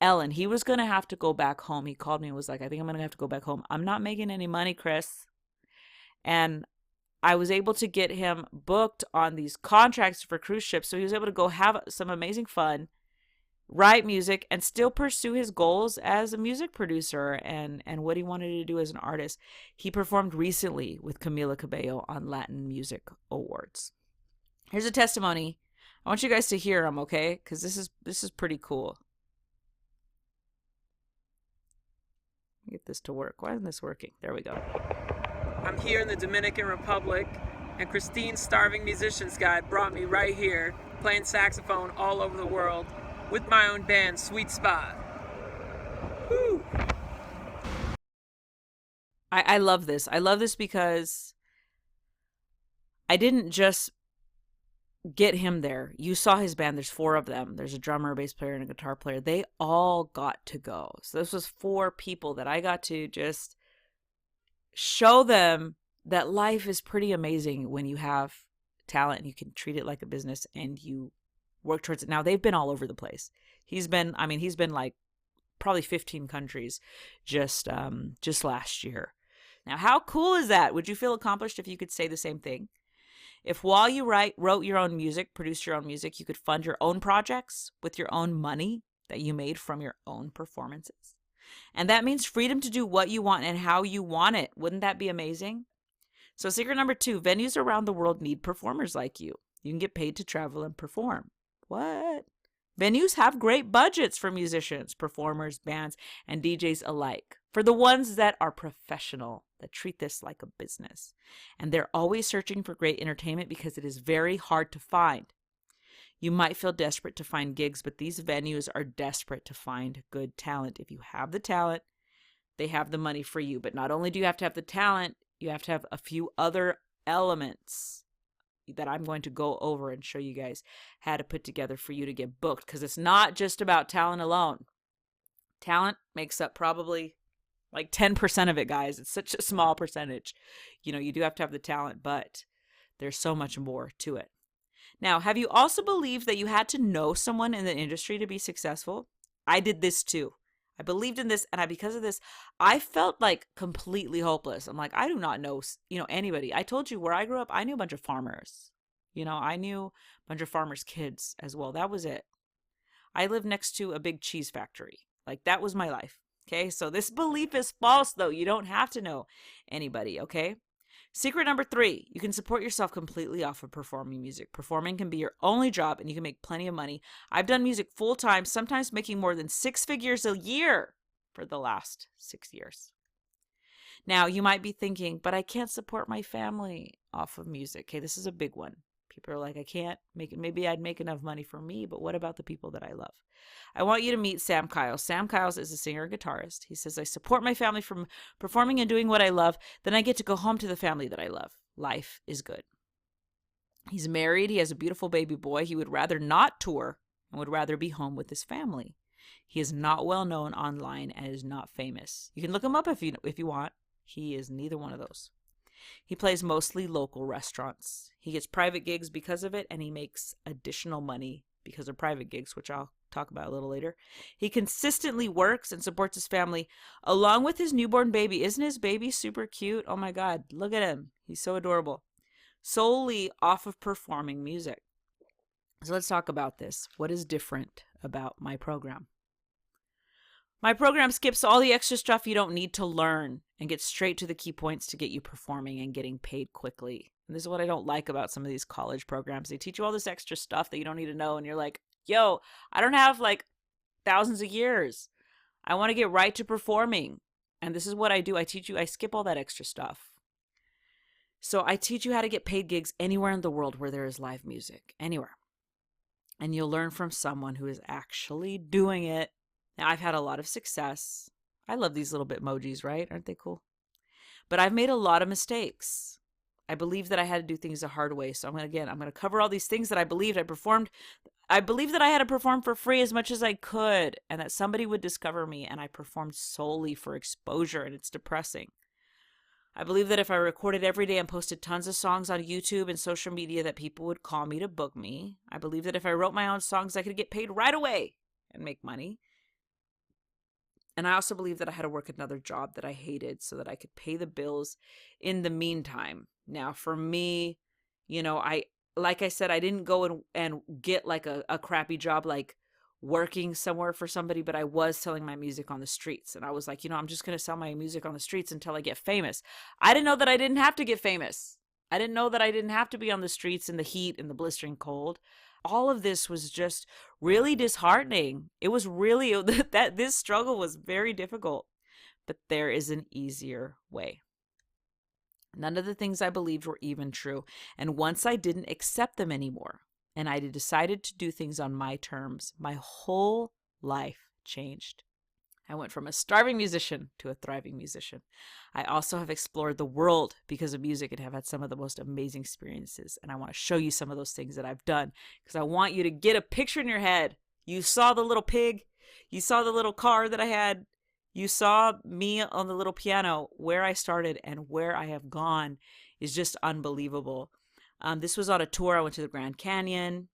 Ellen. He was going to have to go back home. He called me and was like, I think I'm going to have to go back home. I'm not making any money, Chris. And I was able to get him booked on these contracts for cruise ships. So he was able to go have some amazing fun, write music, and still pursue his goals as a music producer and what he wanted to do as an artist. He performed recently with Camila Cabello on Latin Music Awards. Here's a testimony. I want you guys to hear him, okay? Because this is pretty cool. Get this to work. Why isn't this working? There we go. I'm here in the Dominican Republic, and Christine's Starving Musicians Guide brought me right here, playing saxophone all over the world with my own band, Sweet Spot. Woo! I love this. I love this because I didn't just get him there. You saw his band. There's 4 of them. There's a drummer, a bass player, and a guitar player. They all got to go. So this was 4 people that I got to just show them that life is pretty amazing when you have talent and you can treat it like a business and you work towards it. Now, they've been all over the place. He's been like probably 15 countries just last year. Now, how cool is that? Would you feel accomplished if you could say the same thing? If while you wrote your own music, produced your own music, you could fund your own projects with your own money that you made from your own performances. And that means freedom to do what you want and how you want it. Wouldn't that be amazing? So secret number 2, venues around the world need performers like you. You can get paid to travel and perform. What? Venues have great budgets for musicians, performers, bands, and DJs alike. For the ones that are professional, that treat this like a business. And they're always searching for great entertainment because it is very hard to find. You might feel desperate to find gigs, but these venues are desperate to find good talent. If you have the talent, they have the money for you. But not only do you have to have the talent, you have to have a few other elements that I'm going to go over and show you guys how to put together for you to get booked. Because it's not just about talent alone. Talent makes up probably like 10% of it, guys. It's such a small percentage. You know, you do have to have the talent, but there's so much more to it. Now, have you also believed that you had to know someone in the industry to be successful? I did this too. I believed in this, and because of this, I felt like completely hopeless. I'm like, I do not know, anybody. I told you where I grew up, I knew a bunch of farmers. I knew a bunch of farmers' kids as well. That was it. I lived next to a big cheese factory. Like, that was my life. Okay, so this belief is false, though. You don't have to know anybody, okay? Secret number 3, you can support yourself completely off of performing music. Performing can be your only job and you can make plenty of money. I've done music full time, sometimes making more than 6 figures a year for the last 6 years. Now, you might be thinking, but I can't support my family off of music. Okay, this is a big one. People are like, I can't make it. Maybe I'd make enough money for me, but what about the people that I love? I want you to meet Sam Kiles. Sam Kiles is a singer and guitarist. He says, I support my family from performing and doing what I love. Then I get to go home to the family that I love. Life is good. He's married. He has a beautiful baby boy. He would rather not tour and would rather be home with his family. He is not well known online and is not famous. You can look him up if you want. He is neither one of those. He plays mostly local restaurants. He gets private gigs because of it, and he makes additional money because of private gigs, which I'll talk about a little later. He consistently works and supports his family along with his newborn baby. Isn't his baby super cute? Oh my God, look at him. He's so adorable. Solely off of performing music. So let's talk about this. What is different about my program? My program skips all the extra stuff you don't need to learn and gets straight to the key points to get you performing and getting paid quickly. And this is what I don't like about some of these college programs. They teach you all this extra stuff that you don't need to know. And you're like, yo, I don't have like thousands of years. I want to get right to performing. And this is what I do. I skip all that extra stuff. So I teach you how to get paid gigs anywhere in the world where there is live music. Anywhere. And you'll learn from someone who is actually doing it. Now, I've had a lot of success. I love these little Bitmojis, right? Aren't they cool? But I've made a lot of mistakes. I believe that I had to do things the hard way. So I'm going to cover all these things that I believed I performed. I believed that I had to perform for free as much as I could and that somebody would discover me, and I performed solely for exposure, and it's depressing. I believe that if I recorded every day and posted tons of songs on YouTube and social media that people would call me to book me. I believe that if I wrote my own songs, I could get paid right away and make money. And I also believe that I had to work another job that I hated so that I could pay the bills in the meantime. Now, for me, like I said, I didn't go and get like a crappy job, like working somewhere for somebody, but I was selling my music on the streets. And I was like, I'm just going to sell my music on the streets until I get famous. I didn't know that I didn't have to get famous. I didn't know that I didn't have to be on the streets in the heat and the blistering cold. All of this was just really disheartening. It was really that this struggle was very difficult, but there is an easier way. None of the things I believed were even true. And once I didn't accept them anymore, and I decided to do things on my terms, my whole life changed. I went from a starving musician to a thriving musician. I also have explored the world because of music and have had some of the most amazing experiences. And I want to show you some of those things that I've done because I want you to get a picture in your head. You saw the little pig. You saw the little car that I had. You saw me on the little piano. Where I started and where I have gone is just unbelievable. This was on a tour. I went to the Grand Canyon.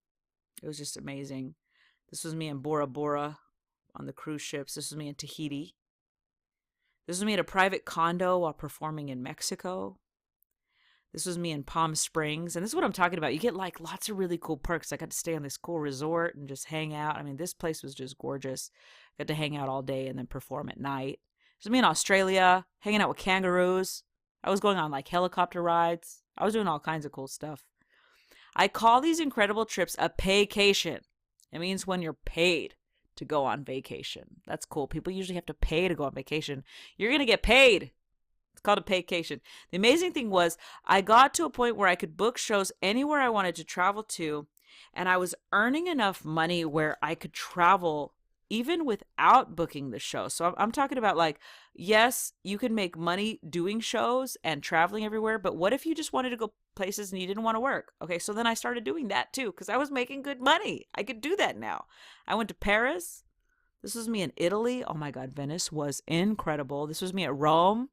It was just amazing. This was me in Bora Bora on the cruise ships. This was me in Tahiti. This was me at a private condo while performing in Mexico. This was me in Palm Springs. And this is what I'm talking about. You get like lots of really cool perks. I got to stay on this cool resort and just hang out. I mean, this place was just gorgeous. Got to hang out all day and then perform at night. This was me in Australia, hanging out with kangaroos. I was going on like helicopter rides. I was doing all kinds of cool stuff. I call these incredible trips a paycation. It means when you're paid to go on vacation. That's cool. People usually have to pay to go on vacation. You're going to get paid. It's called a paycation. The amazing thing was I got to a point where I could book shows anywhere I wanted to travel to, and I was earning enough money where I could travel even without booking the show. So I'm talking about like, yes, you can make money doing shows and traveling everywhere, but what if you just wanted to go places and you didn't want to work? Okay, so then I started doing that too because I was making good money. I could do that now. I went to Paris. This was me in Italy. Oh my God, Venice was incredible. This was me at Rome.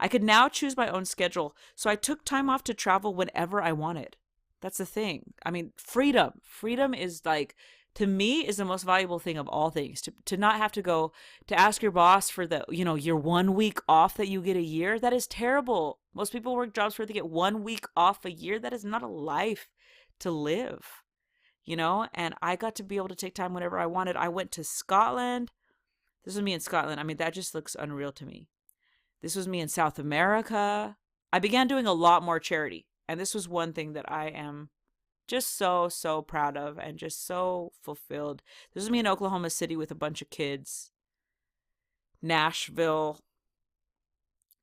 I could now choose my own schedule. So I took time off to travel whenever I wanted. That's the thing. I mean, freedom. Freedom is like, to me, is the most valuable thing of all things. To not have to go to ask your boss for the, your 1 week off that you get a year. That is terrible. Most people work jobs where they get 1 week off a year. That is not a life to live, and I got to be able to take time whenever I wanted. I went to Scotland. This was me in Scotland. I mean, that just looks unreal to me. This was me in South America. I began doing a lot more charity. And this was one thing that I am just so, so proud of and just so fulfilled. This was me in Oklahoma City with a bunch of kids. Nashville,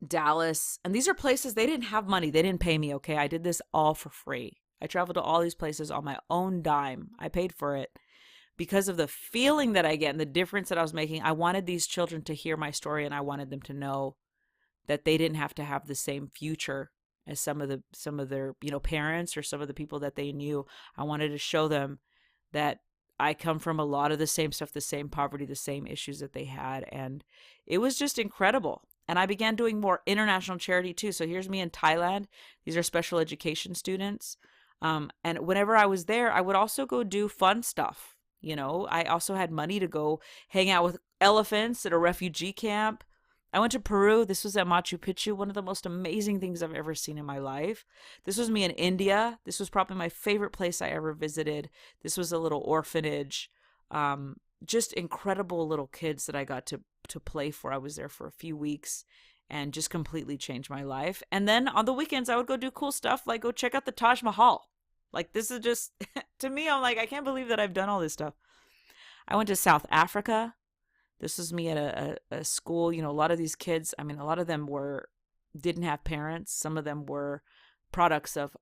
Dallas. And these are places, they didn't have money. They didn't pay me, okay? I did this all for free. I traveled to all these places on my own dime. I paid for it. Because of the feeling that I get and the difference that I was making, I wanted these children to hear my story and I wanted them to know that they didn't have to have the same future as some of their parents or some of the people that they knew. I wanted to show them that I come from a lot of the same stuff, the same poverty, the same issues that they had. And it was just incredible. And I began doing more international charity too. So here's me in Thailand. These are special education students. And whenever I was there, I would also go do fun stuff. I also had money to go hang out with elephants at a refugee camp. I went to Peru. This was at Machu Picchu, one of the most amazing things I've ever seen in my life. This was me in India. This was probably my favorite place I ever visited. This was a little orphanage. Just incredible little kids that I got to play for. I was there for a few weeks and just completely changed my life. And then on the weekends, I would go do cool stuff like go check out the Taj Mahal. Like this is just, to me, I'm like, I can't believe that I've done all this stuff. I went to South Africa. This was me at a school. A lot of these kids, I mean, a lot of them didn't have parents. Some of them were products of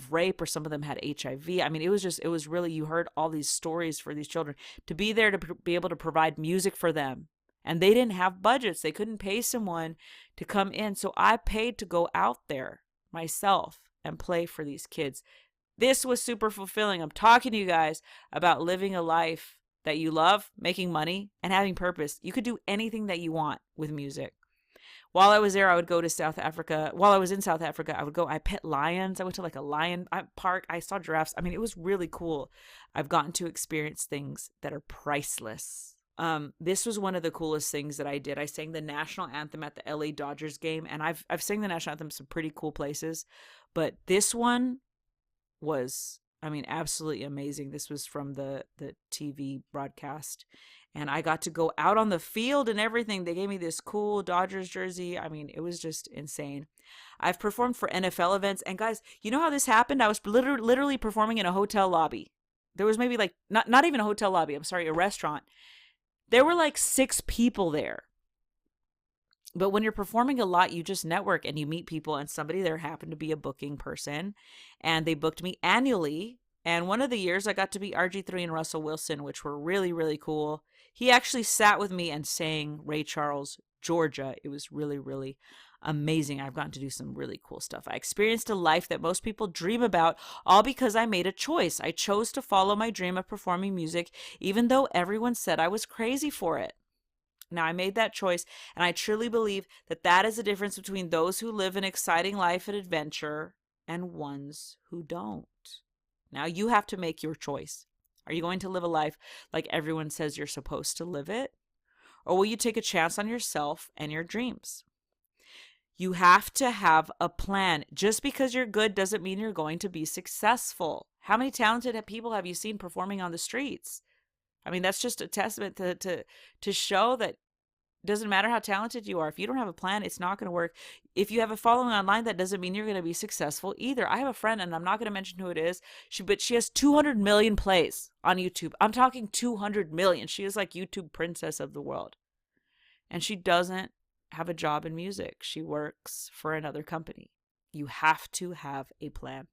rape, or some of them had HIV. I mean, it was really, you heard all these stories for these children. To be there to be able to provide music for them. And they didn't have budgets. They couldn't pay someone to come in. So I paid to go out there myself and play for these kids. This was super fulfilling. I'm talking to you guys about living a life that you love, making money, and having purpose. You could do anything that you want with music. While I was there, I would go to South Africa. While I was in South Africa, I pet lions. I went to like a lion park. I saw giraffes. I mean, it was really cool. I've gotten to experience things that are priceless. This was one of the coolest things that I did. I sang the national anthem at the LA Dodgers game, and I've sang the national anthem in some pretty cool places, but this one was, I mean, absolutely amazing. This was from the TV broadcast, and I got to go out on the field and everything. They gave me this cool Dodgers jersey. I mean, it was just insane. I've performed for NFL events, and guys, you know how this happened? I was literally performing in a hotel lobby. There was maybe like, not even a hotel lobby, I'm sorry, a restaurant. There were like 6 people there. But when you're performing a lot, you just network and you meet people, and somebody there happened to be a booking person, and they booked me annually. And one of the years I got to be RG3 and Russell Wilson, which were really, really cool. He actually sat with me and sang Ray Charles, Georgia. It was really, really amazing. I've gotten to do some really cool stuff. I experienced a life that most people dream about, all because I made a choice. I chose to follow my dream of performing music, even though everyone said I was crazy for it. Now, I made that choice, and I truly believe that that is the difference between those who live an exciting life and adventure and ones who don't. Now, you have to make your choice. Are you going to live a life like everyone says you're supposed to live it? Or will you take a chance on yourself and your dreams? You have to have a plan. Just because you're good doesn't mean you're going to be successful. How many talented people have you seen performing on the streets? I mean, that's just a testament to show that it doesn't matter how talented you are. If you don't have a plan, it's not going to work. If you have a following online, that doesn't mean you're going to be successful either. I have a friend, and I'm not going to mention who it is, but she has 200 million plays on YouTube. I'm talking 200 million. She is like YouTube princess of the world. And she doesn't have a job in music. She works for another company. You have to have a plan.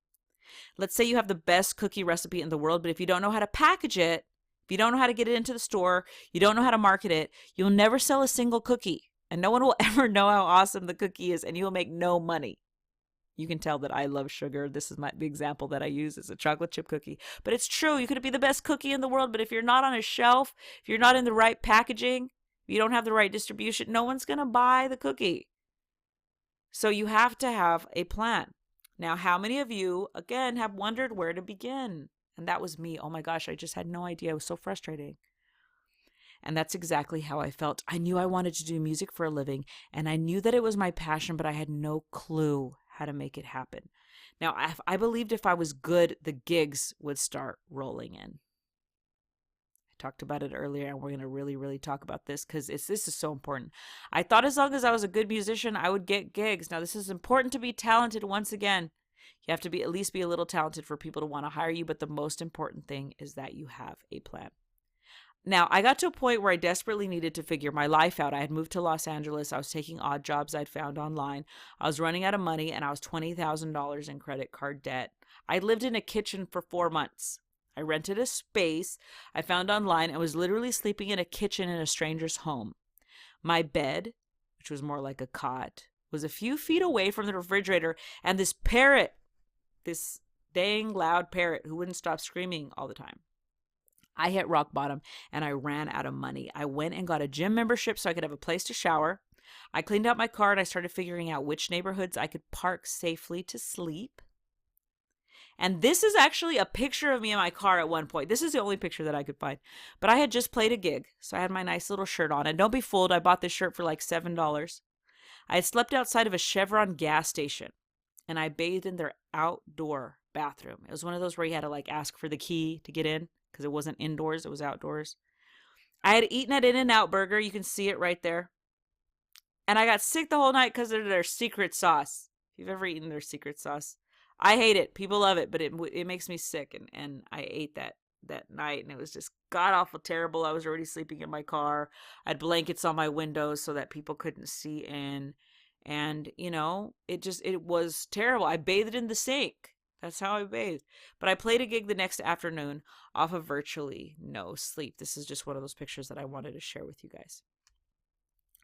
Let's say you have the best cookie recipe in the world, but if you don't know how to package it, if you don't know how to get it into the store, you don't know how to market it, you'll never sell a single cookie. And no one will ever know how awesome the cookie is, and you'll make no money. You can tell that I love sugar. This is the example that I use is a chocolate chip cookie. But it's true. You could be the best cookie in the world, but if you're not on a shelf, if you're not in the right packaging, if you don't have the right distribution, no one's going to buy the cookie. So you have to have a plan. Now, how many of you, again, have wondered where to begin? And that was me. Oh my gosh, I just had no idea. It was so frustrating. And that's exactly how I felt. I knew I wanted to do music for a living, and I knew that it was my passion, but I had no clue how to make it happen. Now, I believed if I was good, the gigs would start rolling in. I talked about it earlier, and we're going to really, really talk about this because this is so important. I thought as long as I was a good musician, I would get gigs. Now, this is important to be talented once again. You have to be at least be a little talented for people to want to hire you, but the most important thing is that you have a plan. Now, I got to a point where I desperately needed to figure my life out. I had moved to Los Angeles. I was taking odd jobs I'd found online. I was running out of money, and I was $20,000 in credit card debt. I lived in a kitchen for 4 months. I rented a space I found online and was literally sleeping in a kitchen in a stranger's home. My bed, which was more like a cot, was a few feet away from the refrigerator, and this parrot, this dang loud parrot who wouldn't stop screaming all the time. I hit rock bottom and I ran out of money. I went and got a gym membership so I could have a place to shower. I cleaned out my car and I started figuring out which neighborhoods I could park safely to sleep. And this is actually a picture of me in my car at one point. This is the only picture that I could find. But I had just played a gig, so I had my nice little shirt on. And don't be fooled, I bought this shirt for like $7. I had slept outside of a Chevron gas station, and I bathed in their outdoor bathroom. It was one of those where you had to like ask for the key to get in because it wasn't indoors, it was outdoors. I had eaten at In-N-Out Burger. You can see it right there. And I got sick the whole night because of their secret sauce. If you've ever eaten their secret sauce, I hate it. People love it, but it makes me sick. And I ate that night, and it was just god-awful terrible. I was already sleeping in my car. I had blankets on my windows so that people couldn't see in. And, it was terrible. I bathed in the sink. That's how I bathed. But I played a gig the next afternoon off of virtually no sleep. This is just one of those pictures that I wanted to share with you guys.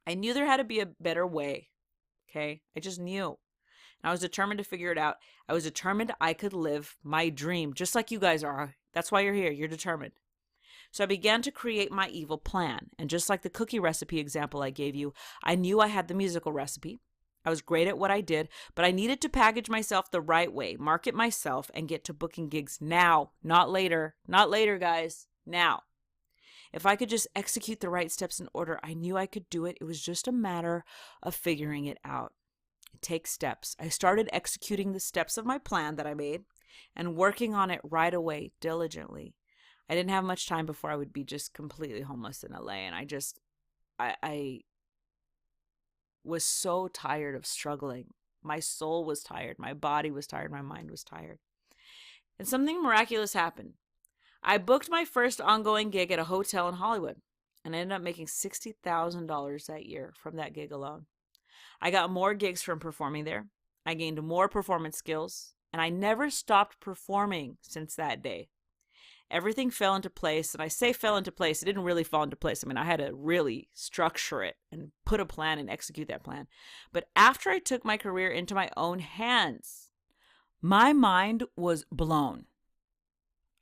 I knew there had to be a better way. Okay? I just knew. And I was determined to figure it out. I was determined I could live my dream, just like you guys are. That's why you're here. You're determined. So I began to create my evil plan. And just like the cookie recipe example I gave you, I knew I had the musical recipe. I was great at what I did, but I needed to package myself the right way, market myself, and get to booking gigs now, not later. Not later, guys. Now. If I could just execute the right steps in order, I knew I could do it. It was just a matter of figuring it out. It takes steps. I started executing the steps of my plan that I made and working on it right away, diligently. I didn't have much time before I would be just completely homeless in LA, and I was so tired of struggling. My soul was tired. My body was tired. My mind was tired. And something miraculous happened. I booked my first ongoing gig at a hotel in Hollywood, and I ended up making $60,000 that year from that gig alone. I got more gigs from performing there. I gained more performance skills, and I never stopped performing since that day. Everything fell into place, and I say fell into place, it didn't really fall into place. I mean, I had to really structure it and put a plan and execute that plan. But after I took my career into my own hands, my mind was blown.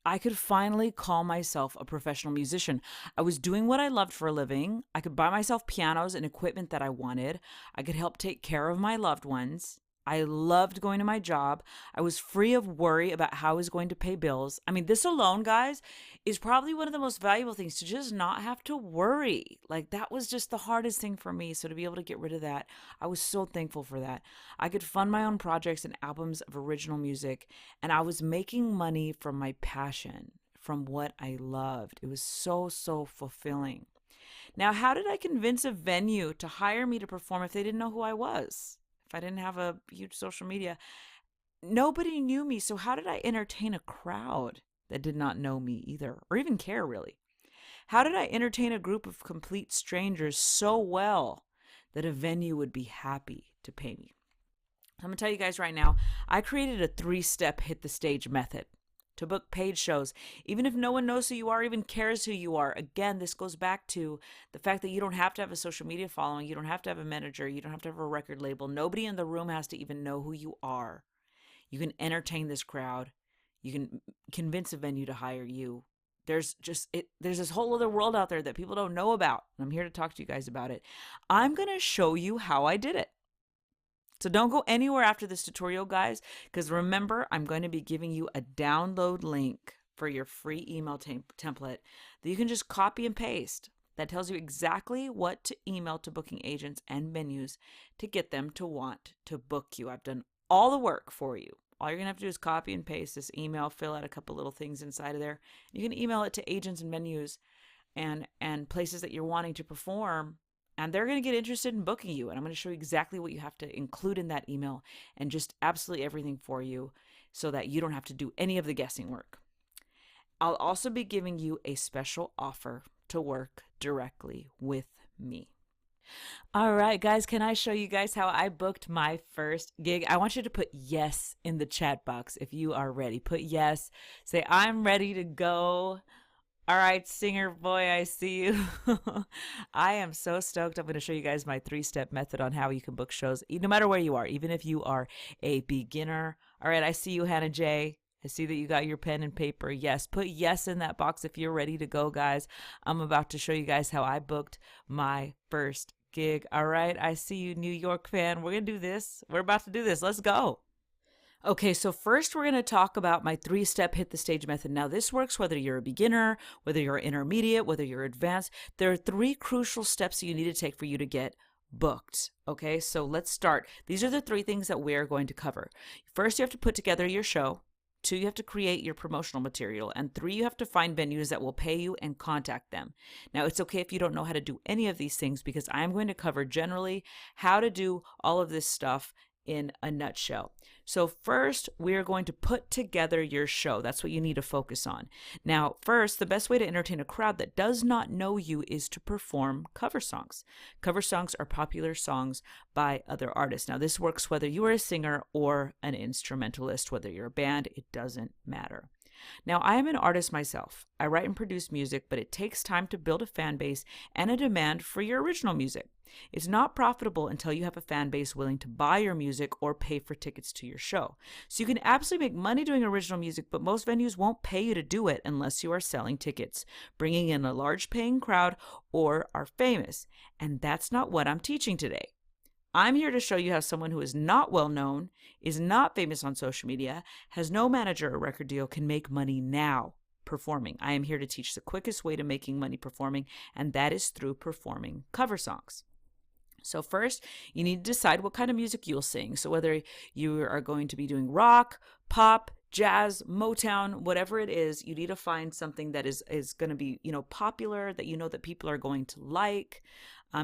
I could finally call myself a professional musician. I was doing what I loved for a living. I could buy myself pianos and equipment that I wanted. I could help take care of my loved ones. I loved going to my job. I was free of worry about how I was going to pay bills. I mean, this alone, guys, is probably one of the most valuable things, to just not have to worry. Like, that was just the hardest thing for me. So to be able to get rid of that, I was so thankful for that. I could fund my own projects and albums of original music, and I was making money from my passion, from what I loved. It was so, so fulfilling. Now, how did I convince a venue to hire me to perform if they didn't know who I was? If I didn't have a huge social media? Nobody knew me. So how did I entertain a crowd that did not know me either, or even care really? How did I entertain a group of complete strangers so well that a venue would be happy to pay me? I'm going to tell you guys right now, I created a 3-step hit the stage method to book paid shows, even if no one knows who you are, even cares who you are. Again, this goes back to the fact that you don't have to have a social media following. You don't have to have a manager. You don't have to have a record label. Nobody in the room has to even know who you are. You can entertain this crowd. You can convince a venue to hire you. There's this whole other world out there that people don't know about. And I'm here to talk to you guys about it. I'm going to show you how I did it. So don't go anywhere after this tutorial, guys, because remember, I'm going to be giving you a download link for your free email template that you can just copy and paste. That tells you exactly what to email to booking agents and venues to get them to want to book you. I've done all the work for you. All you're going to have to do is copy and paste this email, fill out a couple little things inside of there. You can email it to agents and venues and places that you're wanting to perform. And they're going to get interested in booking you. And I'm going to show you exactly what you have to include in that email and just absolutely everything for you so that you don't have to do any of the guessing work. I'll also be giving you a special offer to work directly with me. All right, guys, can I show you guys how I booked my first gig? I want you to put yes in the chat box if you are ready. Put yes. Say, I'm ready to go. All right, singer boy, I see you. I am so stoked. I'm going to show you guys my 3-step method on how you can book shows, no matter where you are, even if you are a beginner. All right, I see you, Hannah J. I see that you got your pen and paper. Yes, put yes in that box if you're ready to go, guys. I'm about to show you guys how I booked my first gig. All right, I see you, New York fan. We're going to do this. We're about to do this. Let's go. Okay, so first we're going to talk about my 3-step hit the stage method. Now this works whether you're a beginner, whether you're intermediate, whether you're advanced. There are 3 crucial steps that you need to take for you to get booked. Okay, so let's start. These are the 3 things that we're going to cover. First, you have to put together your show. 2, you have to create your promotional material. And 3, you have to find venues that will pay you and contact them. Now, it's okay if you don't know how to do any of these things because I'm going to cover generally how to do all of this stuff in a nutshell. So first, we're going to put together your show. That's what you need to focus on. Now, first, the best way to entertain a crowd that does not know you is to perform cover songs. Cover songs are popular songs by other artists. Now, this works whether you are a singer or an instrumentalist, whether you're a band, it doesn't matter. Now, I am an artist myself. I write and produce music, but it takes time to build a fan base and a demand for your original music. It's not profitable until you have a fan base willing to buy your music or pay for tickets to your show. So you can absolutely make money doing original music, but most venues won't pay you to do it unless you are selling tickets, bringing in a large paying crowd, or are famous. And that's not what I'm teaching today. I'm here to show you how someone who is not well known, is not famous on social media, has no manager or record deal, can make money now performing. I am here to teach the quickest way to making money performing, and that is through performing cover songs. So first, you need to decide what kind of music you'll sing. So whether you are going to be doing rock, pop, jazz, Motown, whatever it is, you need to find something that is going to be, popular, that that people are going to like.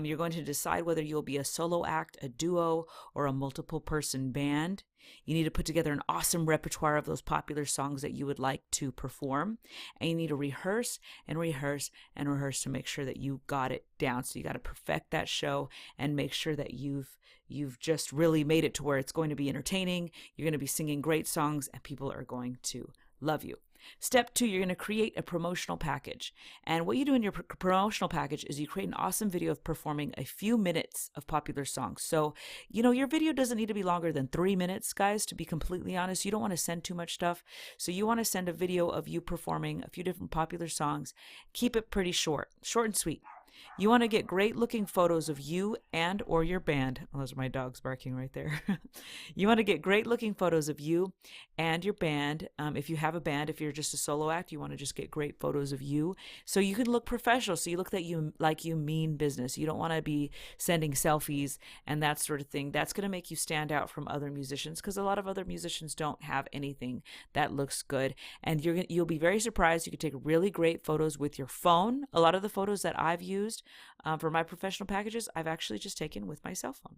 You're going to decide whether you'll be a solo act, a duo, or a multiple person band. You need to put together an awesome repertoire of those popular songs that you would like to perform. And you need to rehearse and rehearse and rehearse to make sure that you got it down. So you got to perfect that show and make sure that you've just really made it to where it's going to be entertaining. You're going to be singing great songs and people are going to love you. Step 2, you're going to create a promotional package. And what you do in your promotional package is you create an awesome video of performing a few minutes of popular songs. So, your video doesn't need to be longer than 3 minutes, guys, to be completely honest. You don't want to send too much stuff. So you want to send a video of you performing a few different popular songs. Keep it pretty short and sweet. You want to get great looking photos of you and or your band. Oh, those are my dogs barking right there. You want to get great looking photos of you and your band. If you have a band, if you're just a solo act, you want to just get great photos of you so you can look professional. So you look like you mean business. You don't want to be sending selfies and that sort of thing. That's going to make you stand out from other musicians because a lot of other musicians don't have anything that looks good. And you'll be very surprised. You can take really great photos with your phone. A lot of the photos that I've used for my professional packages, I've actually just taken with my cell phone.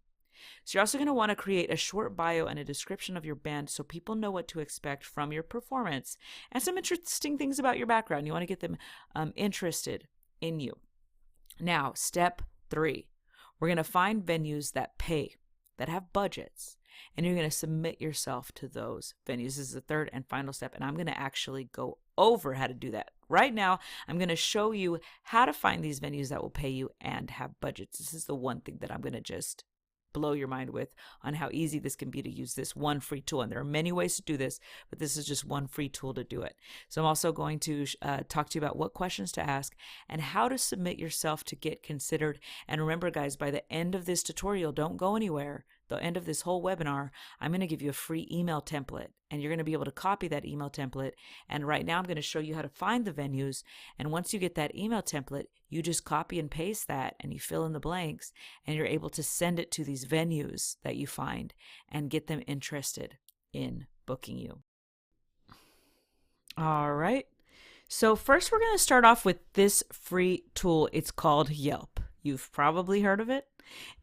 So you're also going to want to create a short bio and a description of your band so people know what to expect from your performance and some interesting things about your background. You want to get them interested in you. Now, step 3, we're going to find venues that pay, that have budgets, and you're going to submit yourself to those venues. This is the third and final step, and I'm going to actually go over how to do that. Right now, I'm going to show you how to find these venues that will pay you and have budgets. This is the one thing that I'm going to just blow your mind with on how easy this can be to use this one free tool. And there are many ways to do this, but this is just one free tool to do it. So I'm also going to talk to you about what questions to ask and how to submit yourself to get considered. And remember, guys, by the end of this tutorial, don't go anywhere. The end of this whole webinar, I'm going to give you a free email template and you're going to be able to copy that email template. And right now I'm going to show you how to find the venues. And once you get that email template, you just copy and paste that and you fill in the blanks and you're able to send it to these venues that you find and get them interested in booking you. All right. So first we're going to start off with this free tool. It's called Yelp. You've probably heard of it.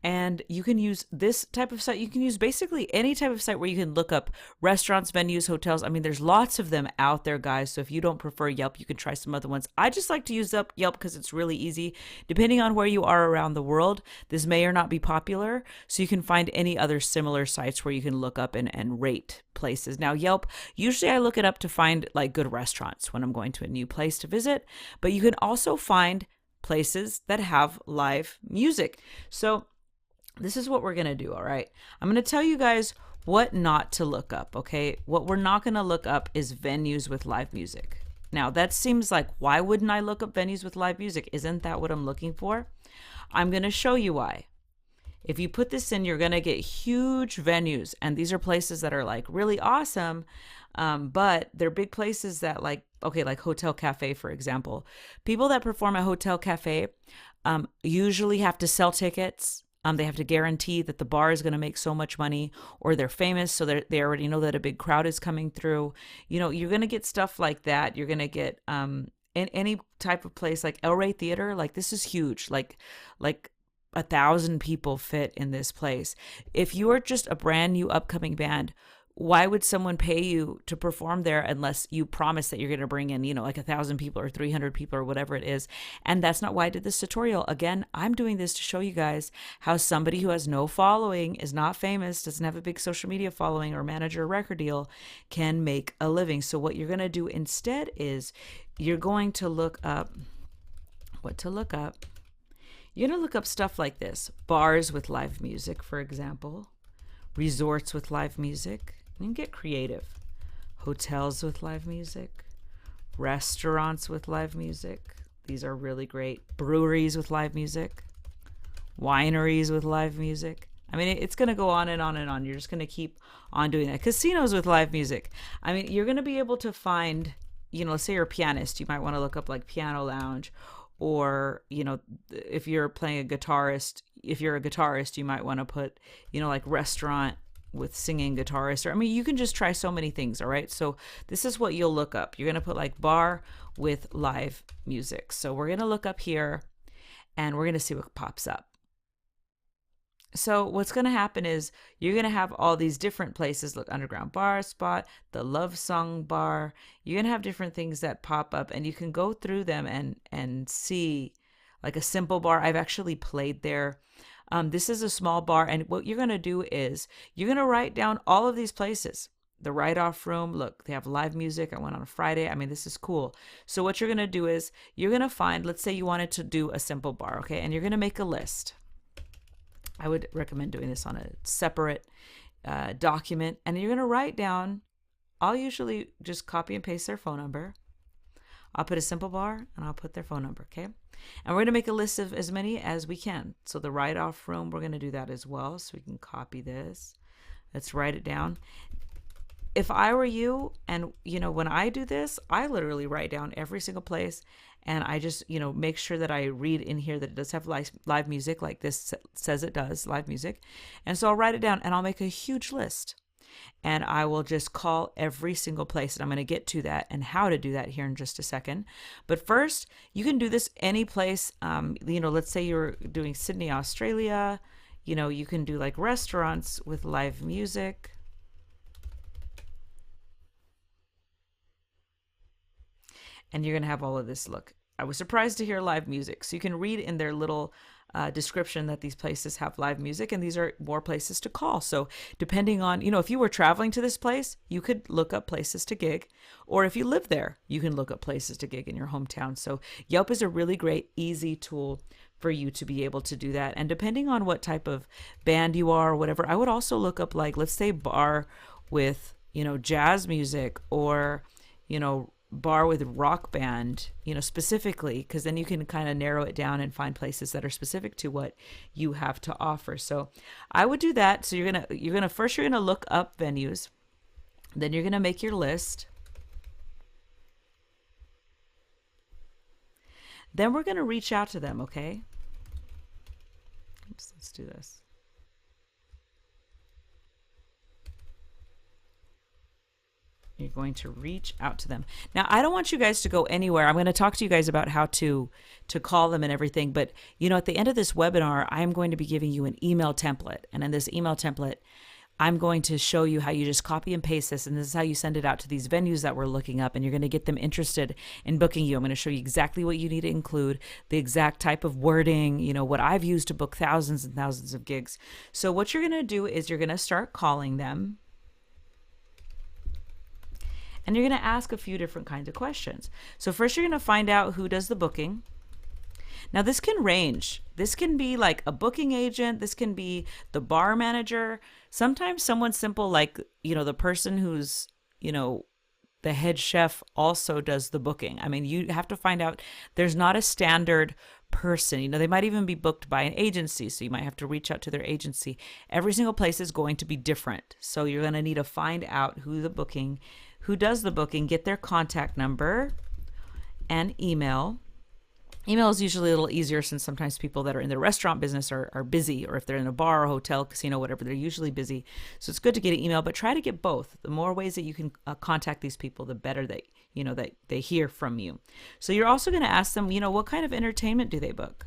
And you can use this type of site. You can use basically any type of site where you can look up restaurants, venues, hotels. I mean, there's lots of them out there, guys. So if you don't prefer Yelp, you can try some other ones. I just like to use Yelp because it's really easy. Depending on where you are around the world, this may or not be popular. So you can find any other similar sites where you can look up and rate places. Now, Yelp, usually I look it up to find like good restaurants when I'm going to a new place to visit. But you can also find places that have live music. So this is what we're going to do. All right. I'm going to tell you guys what not to look up. Okay. What we're not going to look up is venues with live music. Now that seems like, why wouldn't I look up venues with live music? Isn't that what I'm looking for? I'm going to show you why. If you put this in, you're going to get huge venues. And these are places that are like really awesome. But they're big places that like Hotel Cafe, for example. People that perform at Hotel Cafe usually have to sell tickets. They have to guarantee that the bar is going to make so much money, or they're famous, so they already know that a big crowd is coming through. You're going to get stuff like that. You're going to get in any type of place like El Rey Theater. Like this is huge. Like 1,000 people fit in this place. If you are just a brand new upcoming band, why would someone pay you to perform there unless you promise that you're going to bring in, like 1,000 people or 300 people or whatever it is? And that's not why I did this tutorial. Again, I'm doing this to show you guys how somebody who has no following, is not famous, doesn't have a big social media following or manager or record deal can make a living. So what you're going to do instead is you're going to look up what to look up. You're going to look up stuff like this: bars with live music, for example, resorts with live music. You can get creative. Hotels with live music, restaurants with live music. These are really great. Breweries with live music, wineries with live music. I mean, it's going to go on and on and on. You're just going to keep on doing that. Casinos with live music. I mean, you're going to be able to find, let's say you're a pianist, you might want to look up like piano lounge, or, if you're a guitarist, you might want to put, like restaurant with singing guitarist, or you can just try so many things. All right. So this is what you'll look up. You're going to put like bar with live music. So we're going to look up here and we're going to see what pops up. So what's going to happen is you're going to have all these different places. Look, Underground Bar Spot, the Love Song Bar. You're going to have different things that pop up, and you can go through them and see, like a Simple Bar. I've actually played there. This is a small bar, and what you're going to do is you're going to write down all of these places. The write-off room, look, they have live music. I went on a Friday. I mean, this is cool. So what you're going to do is you're going to find, let's say you wanted to do a Simple Bar, okay? And you're going to make a list. I would recommend doing this on a separate document, and you're going to write down, I'll usually just copy and paste their phone number. I'll put a Simple Bar and I'll put their phone number, okay? And we're going to make a list of as many as we can. So the write-off room, we're going to do that as well. So we can copy this. Let's write it down. If I were you, and when I do this, I literally write down every single place, and I just make sure that I read in here that it does have live music, like this says it does, live music. And so I'll write it down, and I'll make a huge list, and I will just call every single place. And I'm going to get to that and how to do that here in just a second. But first, you can do this any place. Let's say you're doing Sydney, Australia. You can do like restaurants with live music. And you're going to have all of this. Look, I was surprised to hear live music. So you can read in their little description that these places have live music, and these are more places to call. So depending on, if you were traveling to this place, you could look up places to gig. Or if you live there, you can look up places to gig in your hometown. So Yelp is a really great, easy tool for you to be able to do that. And depending on what type of band you are or whatever, I would also look up, like, let's say bar with, jazz music, or, bar with rock band, specifically, because then you can kind of narrow it down and find places that are specific to what you have to offer. So I would do that. So you're gonna look up venues, then you're gonna make your list. Then we're gonna reach out to them, okay? Oops, let's do this. You're going to reach out to them. Now, I don't want you guys to go anywhere. I'm going to talk to you guys about how to call them and everything. But, at the end of this webinar, I'm going to be giving you an email template. And in this email template, I'm going to show you how you just copy and paste this. And this is how you send it out to these venues that we're looking up. And you're going to get them interested in booking you. I'm going to show you exactly what you need to include, the exact type of wording, what I've used to book thousands and thousands of gigs. So what you're going to do is you're going to start calling them. And you're going to ask a few different kinds of questions. So first, you're going to find out who does the booking. Now, this can range. This can be like a booking agent. This can be the bar manager. Sometimes someone simple like, the person who's, the head chef also does the booking. I mean, you have to find out. There's not a standard person. They might even be booked by an agency. So you might have to reach out to their agency. Every single place is going to be different. So you're going to need to find out who does the booking, get their contact number and email. Email is usually a little easier since sometimes people that are in the restaurant business are busy, or if they're in a bar or hotel, casino, whatever, they're usually busy. So it's good to get an email, but try to get both. The more ways that you can contact these people, the better that, that they hear from you. So you're also going to ask them, what kind of entertainment do they book?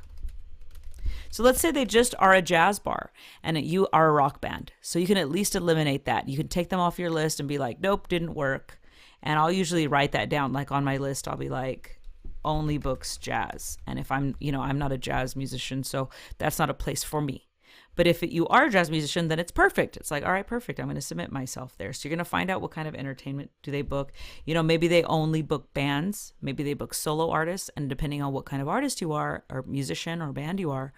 So let's say they just are a jazz bar and you are a rock band. So you can at least eliminate that. You can take them off your list and be like, nope, didn't work. And I'll usually write that down. Like on my list, I'll be like, only books jazz. And if I'm not a jazz musician, so that's not a place for me. But if you are a jazz musician, then it's perfect. It's like, all right, perfect. I'm going to submit myself there. So you're going to find out what kind of entertainment do they book. Maybe they only book bands. Maybe they book solo artists. And depending on what kind of artist you are, or musician or band you are,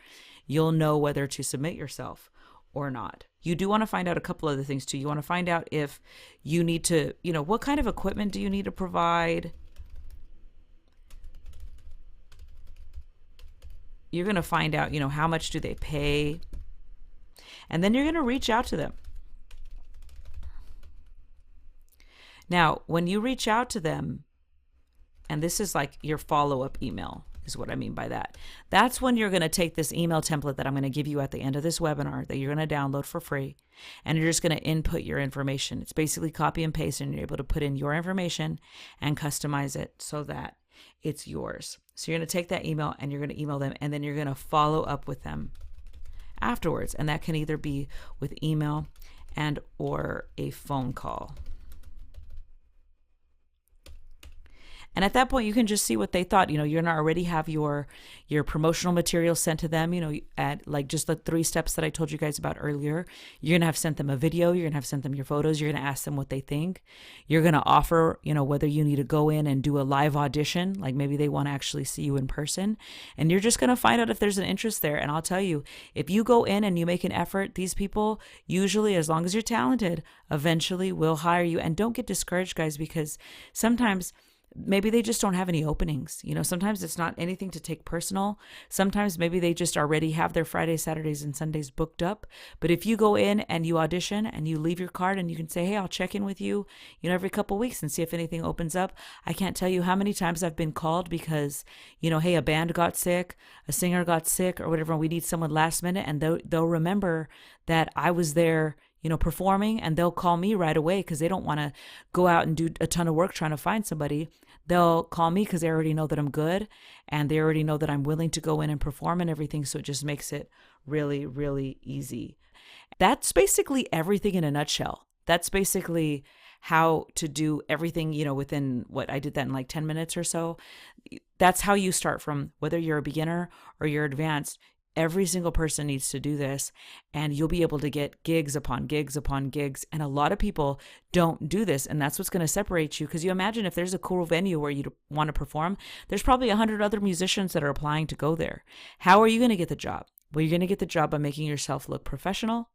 you'll know whether to submit yourself or not. You do want to find out a couple other things too. You want to find out if you need to, what kind of equipment do you need to provide? You're going to find out, how much do they pay? And then you're going to reach out to them. Now, when you reach out to them, and this is like your follow-up email, is what I mean by that. That's when you're going to take this email template that I'm going to give you at the end of this webinar that you're going to download for free, and you're just going to input your information. It's basically copy and paste, and you're able to put in your information and customize it so that it's yours. So you're going to take that email and you're going to email them, and then you're going to follow up with them afterwards. And that can either be with email and or a phone call. And at that point, you can just see what they thought. You're going to already have your promotional material sent to them, at like just the 3 steps that I told you guys about earlier. You're going to have sent them a video. You're going to have sent them your photos. You're going to ask them what they think. You're going to offer, whether you need to go in and do a live audition, like maybe they want to actually see you in person. And you're just going to find out if there's an interest there. And I'll tell you, if you go in and you make an effort, these people usually, as long as you're talented, eventually will hire you. And don't get discouraged, guys, because sometimes maybe they just don't have any openings. Sometimes it's not anything to take personal. Sometimes maybe they just already have their Fridays, Saturdays, and Sundays booked up. But if you go in and you audition and you leave your card and you can say, hey, I'll check in with you, every couple of weeks and see if anything opens up. I can't tell you how many times I've been called because, hey, a band got sick, a singer got sick or whatever. We need someone last minute. And they'll remember that I was there performing, and they'll call me right away because they don't want to go out and do a ton of work trying to find somebody. They'll call me because they already know that I'm good, and they already know that I'm willing to go in and perform and everything. So it just makes it really, really easy. That's basically everything in a nutshell. That's basically how to do everything, within what I did that in like 10 minutes or so. That's how you start from whether you're a beginner or you're advanced. Every single person needs to do this, and you'll be able to get gigs upon gigs upon gigs. And a lot of people don't do this, and that's what's going to separate you. Because you imagine if there's a cool venue where you want to perform, there's probably 100 other musicians that are applying to go there. How are you going to get the job? Well, you're going to get the job by making yourself look professional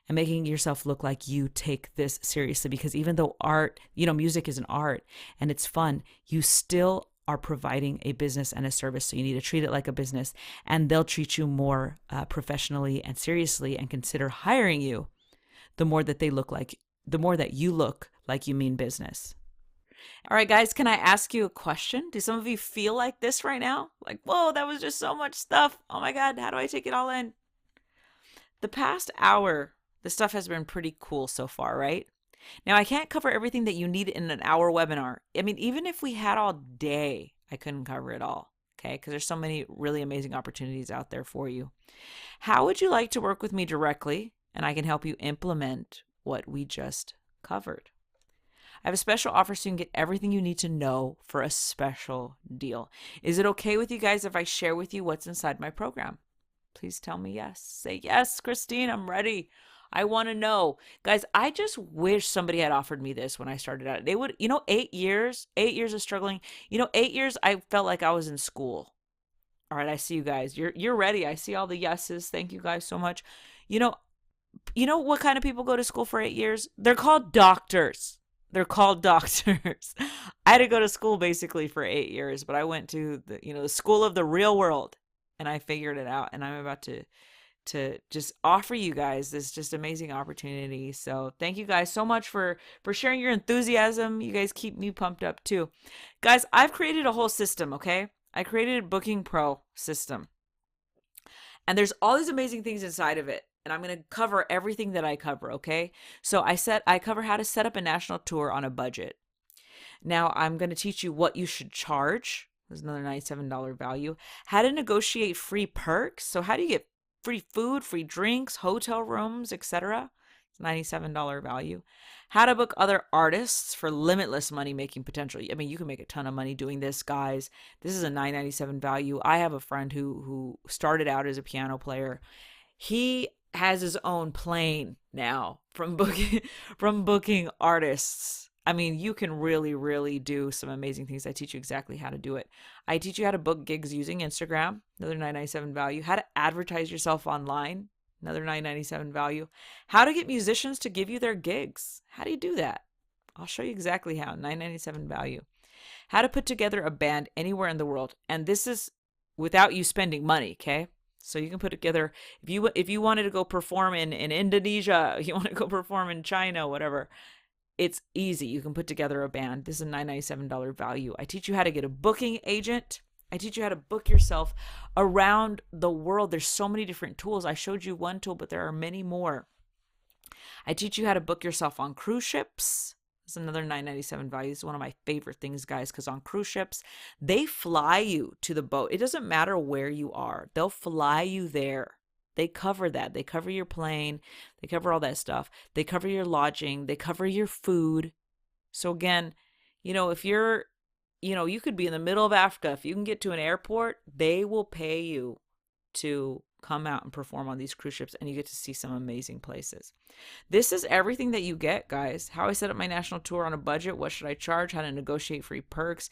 and making yourself look like you take this seriously. Because even though art, music is an art and it's fun, you still are providing a business and a service. So you need to treat it like a business, and they'll treat you more professionally and seriously and consider hiring you the more that you look like you mean business. All right, guys, can I ask you a question? Do some of you feel like this right now? Like, whoa, that was just so much stuff. Oh my God, how do I take it all in? The past hour, the stuff has been pretty cool so far, right? Now, I can't cover everything that you need in an hour webinar. I mean, even if we had all day, I couldn't cover it all, okay? Because there's so many really amazing opportunities out there for you. How would you like to work with me directly, and I can help you implement what we just covered? I have a special offer so you can get everything you need to know for a special deal. Is it okay with you guys if I share with you what's inside my program? Please tell me yes. Say, yes, Christine, I'm ready. I want to know. Guys, I just wish somebody had offered me this when I started out. They would, 8 years of struggling. 8 years, I felt like I was in school. All right, I see you guys. You're ready. I see all the yeses. Thank you guys so much. You know what kind of people go to school for 8 years? They're called doctors. They're called doctors. I had to go to school basically for 8 years, but I went to the school of the real world, and I figured it out, and I'm about to just offer you guys this just amazing opportunity. So thank you guys so much for sharing your enthusiasm. You guys keep me pumped up too. Guys, I've created a whole system, okay? I created a Booking Pro system. And there's all these amazing things inside of it. And I'm going to cover everything that I cover, okay? So I cover how to set up a national tour on a budget. Now I'm going to teach you what you should charge. There's another $97 value. How to negotiate free perks. So how do you get free food, free drinks, hotel rooms, etc.? It's $97 value. How to book other artists for limitless money-making potential. I mean, you can make a ton of money doing this, guys. This is a $997 value. I have a friend who started out as a piano player. He has his own plane now from booking artists. I mean, you can really, really do some amazing things. I teach you exactly how to do it. I teach you how to book gigs using Instagram, another $997 value. How to advertise yourself online, another $997 value. How to get musicians to give you their gigs. How do you do that? I'll show you exactly how, $997 value. How to put together a band anywhere in the world. And this is without you spending money, okay? So you can put together, if you wanted to go perform in Indonesia, you want to go perform in China, whatever, it's easy. You can put together a band. This is a $997 value. I teach you how to get a booking agent. I teach you how to book yourself around the world. There's so many different tools. I showed you one tool, but there are many more. I teach you how to book yourself on cruise ships. This is another $997 value. This is one of my favorite things, guys, because on cruise ships, they fly you to the boat. It doesn't matter where you are. They'll fly you there. They cover that. They cover your plane. They cover all that stuff. They cover your lodging. They cover your food. So again, if you're, you could be in the middle of Africa. If you can get to an airport, they will pay you to come out and perform on these cruise ships, and you get to see some amazing places. This is everything that you get, guys. How I set up my national tour on a budget, what should I charge, how to negotiate free perks,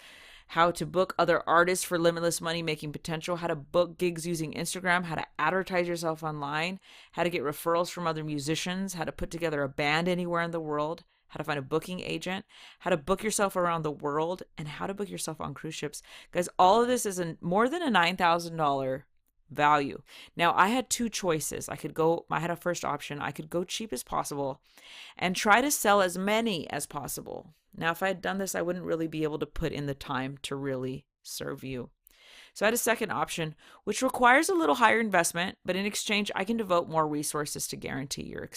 how to book other artists for limitless money making potential, how to book gigs using Instagram, how to advertise yourself online, how to get referrals from other musicians, how to put together a band anywhere in the world, how to find a booking agent, how to book yourself around the world, and how to book yourself on cruise ships. Guys, all of this is more than a $9,000 value. Now, I had two choices. I had a first option. I could go cheap as possible and try to sell as many as possible. Now, if I had done this, I wouldn't really be able to put in the time to really serve you. So I had a second option, which requires a little higher investment, but in exchange, I can devote more resources to guarantee your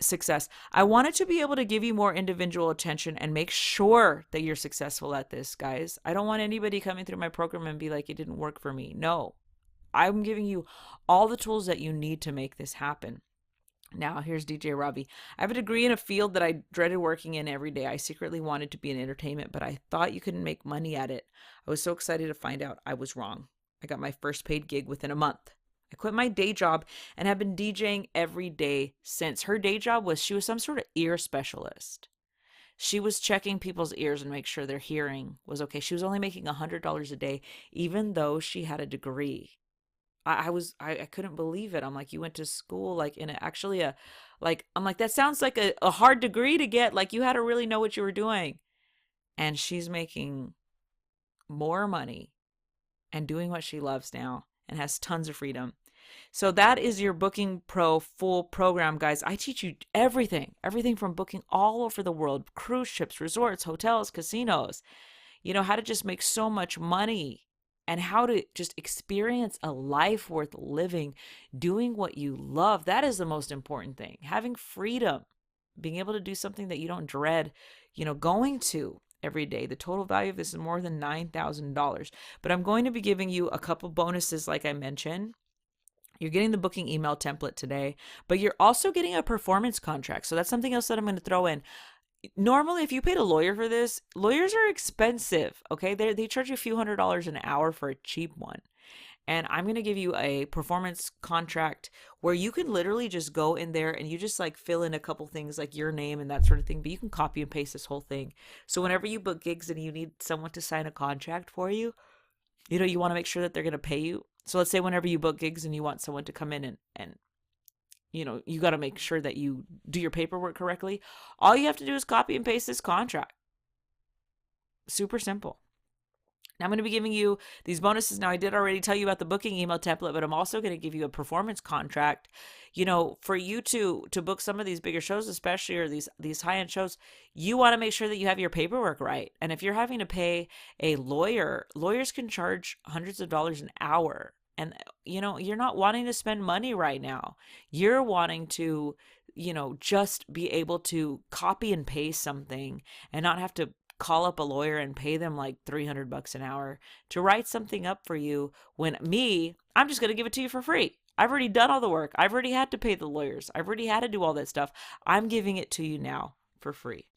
success. I wanted to be able to give you more individual attention and make sure that you're successful at this, guys. I don't want anybody coming through my program and be like, it didn't work for me. No. I'm giving you all the tools that you need to make this happen. Now, here's DJ Ravi. I have a degree in a field that I dreaded working in every day. I secretly wanted to be in entertainment, but I thought you couldn't make money at it. I was so excited to find out I was wrong. I got my first paid gig within a month. I quit my day job and have been DJing every day since. Her day job she was some sort of ear specialist. She was checking people's ears and make sure their hearing was okay. She was only making $100 a day, even though she had a degree. I couldn't believe it. I'm like, you went to school, like I'm like, that sounds like a hard degree to get. Like you had to really know what you were doing. And she's making more money and doing what she loves now and has tons of freedom. So that is your Booking Pro full program, guys. I teach you everything from booking all over the world, cruise ships, resorts, hotels, casinos, how to just make so much money. And how to just experience a life worth living, doing what you love. That is the most important thing. Having freedom, being able to do something that you don't dread, going to every day. The total value of this is more than $9,000. But I'm going to be giving you a couple bonuses, like I mentioned. You're getting the booking email template today, but you're also getting a performance contract. So that's something else that I'm going to throw in. Normally, if you paid a lawyer for this, lawyers are expensive, okay? They charge you a few $100s an hour for a cheap one. And I'm going to give you a performance contract where you can literally just go in there and you just like fill in a couple things like your name and that sort of thing, but you can copy and paste this whole thing. So whenever you book gigs and you need someone to sign a contract for you, you want to make sure that they're going to pay you. So let's say whenever you book gigs and you want someone to come in and you got to make sure that you do your paperwork correctly. All you have to do is copy and paste this contract. Super simple. Now I'm going to be giving you these bonuses. Now I did already tell you about the booking email template, but I'm also going to give you a performance contract. For you to book some of these bigger shows, especially or these high-end shows, you want to make sure that you have your paperwork right. And if you're having to pay a lawyer, lawyers can charge hundreds of dollars an hour. And, you're not wanting to spend money right now. You're wanting to, just be able to copy and paste something and not have to call up a lawyer and pay them like $300 an hour to write something up for you. I'm just going to give it to you for free. I've already done all the work. I've already had to pay the lawyers. I've already had to do all that stuff. I'm giving it to you now for free.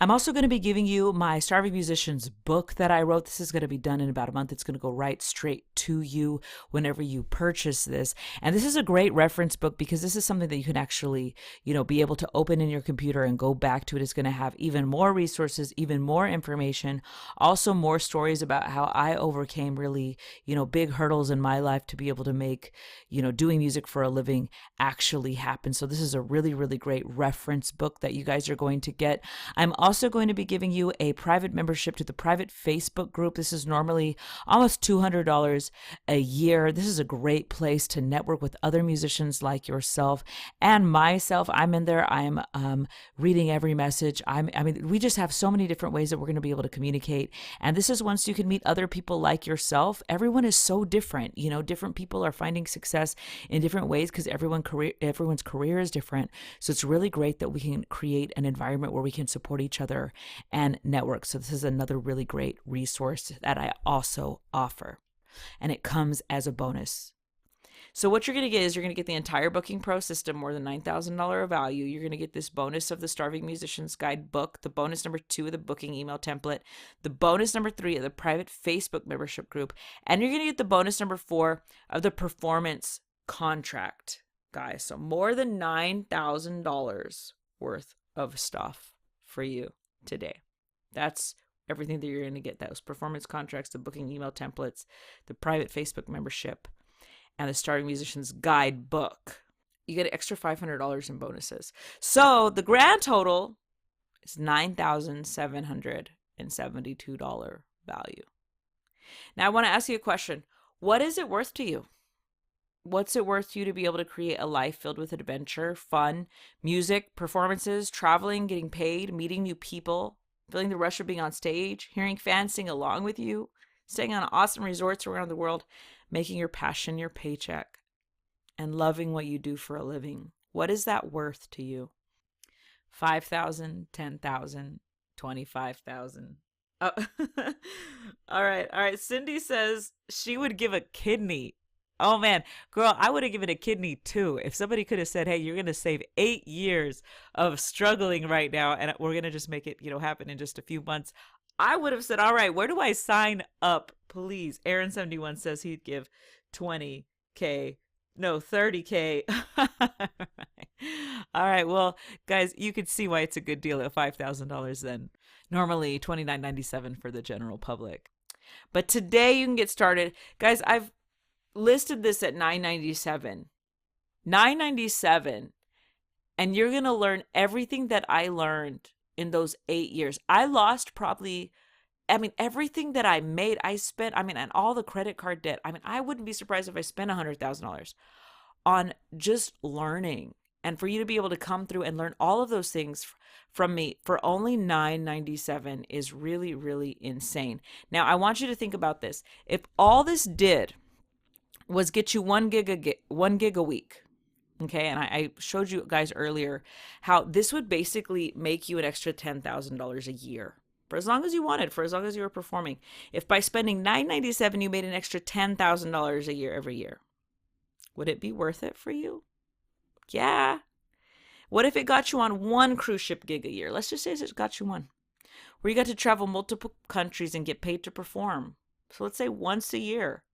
I'm also going to be giving you my Starving Musicians book that I wrote. This is going to be done in about a month. It's going to go right straight to you whenever you purchase this. And this is a great reference book because this is something that you can actually, be able to open in your computer and go back to it. It's going to have even more resources, even more information, also more stories about how I overcame really, big hurdles in my life to be able to make, doing music for a living actually happen. So this is a really, really great reference book that you guys are going to get. I'm also going to be giving you a private membership to the private Facebook group. This is normally almost $200 a year. This is a great place to network with other musicians like yourself and myself. I'm in there. I'm reading every message. We just have so many different ways that we're going to be able to communicate. And this is once you can meet other people like yourself. Everyone is so different. Different people are finding success in different ways because everyone's career is different. So it's really great that we can create an environment where we can support each other and network. So this is another really great resource that I also offer. And it comes as a bonus. So what you're going to get is you're going to get the entire Booking Pro system, more than $9,000 of value. You're going to get this bonus of the Starving Musicians Guide book, the bonus number 2 of the booking email template, the bonus number 3 of the private Facebook membership group, and you're going to get the bonus number 4 of the performance contract, guys. So more than $9,000 worth of stuff for you today. That's everything that you're going to get. Those performance contracts, the booking email templates, the private Facebook membership, and the Starving Musicians Guide book. You get an extra $500 in bonuses. So the grand total is $9,772 value. Now I want to ask you a question. What is it worth to you? What's it worth to you to be able to create a life filled with adventure, fun, music, performances, traveling, getting paid, meeting new people, feeling the rush of being on stage, hearing fans sing along with you, staying on awesome resorts around the world, making your passion your paycheck, and loving what you do for a living? What is that worth to you? 5,000, 10,000, 25,000. Oh. All right. Cindy says she would give a kidney. Oh man, girl, I would have given a kidney too. If somebody could have said, hey, you're going to save 8 years of struggling right now, and we're going to just make it, happen in just a few months, I would have said, all right, where do I sign up, please? Aaron71 says he'd give 20K. No, 30K. All right. Well, guys, you could see why it's a good deal at $5,000 then. Normally $29.97 for the general public. But today you can get started. Guys, I've listed this at $9.97. $9.97. And you're going to learn everything that I learned in those 8 years. I lost probably, everything that I made, I spent, and all the credit card debt. I wouldn't be surprised if I spent $100,000 on just learning. And for you to be able to come through and learn all of those things from me for only $9.97 is really, really insane. Now, I want you to think about this. If all this did was get you 1 gig a week, okay, and I showed you guys earlier how this would basically make you an extra $10,000 a year for as long as you wanted, for as long as you were performing. If by spending $9.97 you made an extra $10,000 a year every year, would it be worth it for you? Yeah. What if it got you on 1 cruise ship gig a year? Let's just say it got you 1, where you got to travel multiple countries and get paid to perform. So let's say once a year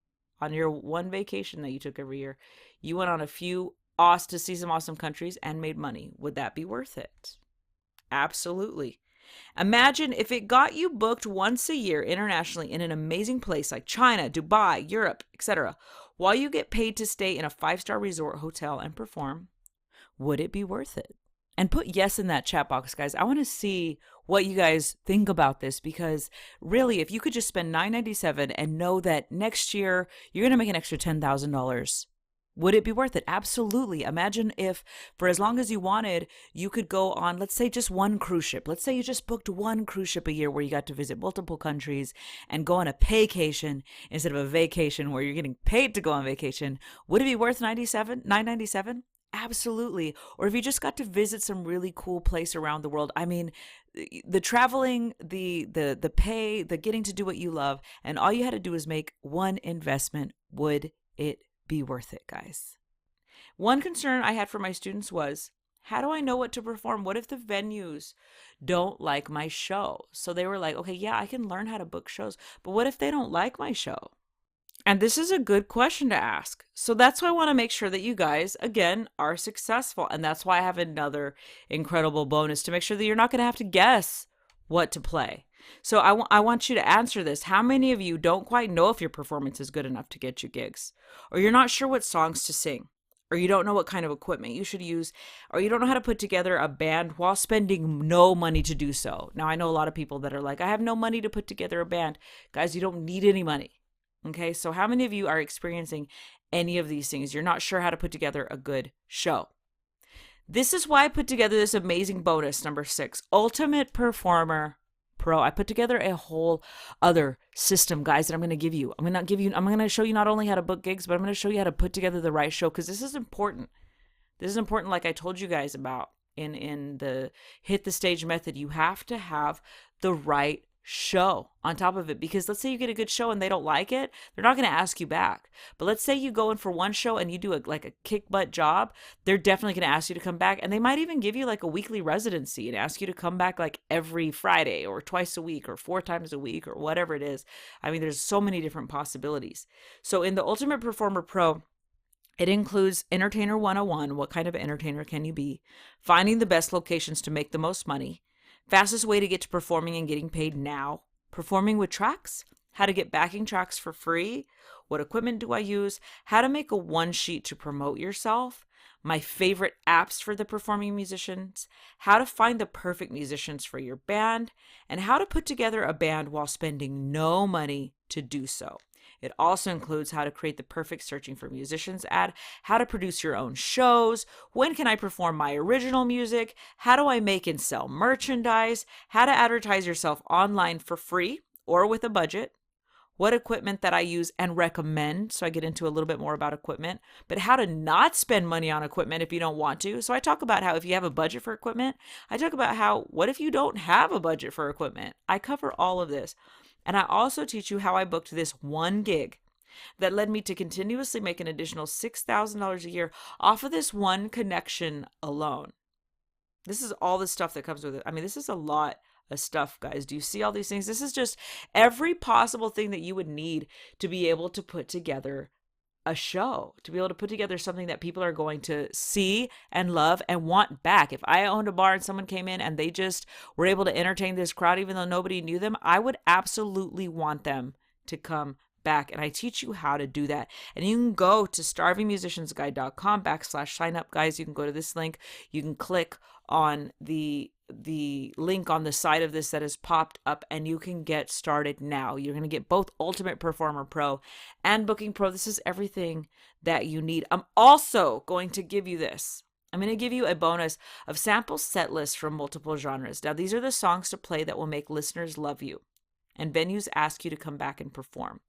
on your 1 vacation that you took every year, you went on a few to see some awesome countries and made money. Would that be worth it? Absolutely. Imagine if it got you booked once a year internationally in an amazing place like China, Dubai, Europe, etc., while you get paid to stay in a 5-star resort hotel and perform. Would it be worth it? And put yes in that chat box, guys. I want to see what you guys think about this, because really, if you could just spend $9.97 and know that next year you're going to make an extra $10,000, would it be worth it? Absolutely. Imagine if for as long as you wanted, you could go on, let's say, just 1 cruise ship. Let's say you just booked 1 cruise ship a year where you got to visit multiple countries and go on a paycation instead of a vacation where you're getting paid to go on vacation. Would it be worth $9.97? Absolutely. Or if you just got to visit some really cool place around the world. The traveling, the pay, the getting to do what you love, and all you had to do was make 1 investment. Would it be worth it, guys? One concern I had for my students was, how do I know what to perform? What if the venues don't like my show? So they were like, okay, yeah, I can learn how to book shows, but what if they don't like my show? And this is a good question to ask. So that's why I want to make sure that you guys, again, are successful. And that's why I have another incredible bonus to make sure that you're not going to have to guess what to play. So I want you to answer this. How many of you don't quite know if your performance is good enough to get you gigs? Or you're not sure what songs to sing? Or you don't know what kind of equipment you should use? Or you don't know how to put together a band while spending no money to do so? Now, I know a lot of people that are like, I have no money to put together a band. Guys, you don't need any money. Okay, so how many of you are experiencing any of these things? You're not sure how to put together a good show. This is why I put together this amazing bonus, number 6, Ultimate Performer Pro. I put together a whole other system, guys, that I'm going to give you. I'm going to show you not only how to book gigs, but I'm going to show you how to put together the right show, because this is important. This is important, like I told you guys about in the Hit the Stage method. You have to have the right show on top of it, because let's say you get a good show and they don't like it, they're not going to ask you back. But let's say you go in for one show and you do a kick butt job, they're definitely going to ask you to come back, and they might even give you like a weekly residency and ask you to come back like every Friday or twice a week or 4 times a week or whatever it is. I mean, there's so many different possibilities. So in the Ultimate Performer Pro, it includes Entertainer 101, what kind of entertainer can you be, finding the best locations to make the most money, fastest way to get to performing and getting paid now, performing with tracks, how to get backing tracks for free, what equipment do I use, how to make a one sheet to promote yourself, my favorite apps for the performing musicians, how to find the perfect musicians for your band, and how to put together a band while spending no money to do so. It also includes how to create the perfect searching for musicians ad, how to produce your own shows, when can I perform my original music, how do I make and sell merchandise, how to advertise yourself online for free or with a budget, what equipment that I use and recommend. So I get into a little bit more about equipment, but how to not spend money on equipment if you don't want to. So I talk about how if you have a budget for equipment, I talk about how, what if you don't have a budget for equipment? I cover all of this. And I also teach you how I booked this one gig that led me to continuously make an additional $6,000 a year off of this one connection alone. This is all the stuff that comes with it. I mean, this is a lot of stuff, guys. Do you see all these things? This is just every possible thing that you would need to be able to put together a show, to be able to put together something that people are going to see and love and want back. If I owned a bar and someone came in and they just were able to entertain this crowd, even though nobody knew them, I would absolutely want them to come back. And I teach you how to do that. And you can go to starvingmusiciansguide.com/sign up, guys. You can go to this link. You can click on the link on the side of this that has popped up, and you can get started now. You're going to get both Ultimate Performer Pro and Booking Pro. This is everything that you need. I'm also going to give you this. I'm going to give you a bonus of sample set lists from multiple genres. Now, these are the songs to play that will make listeners love you and venues ask you to come back and perform.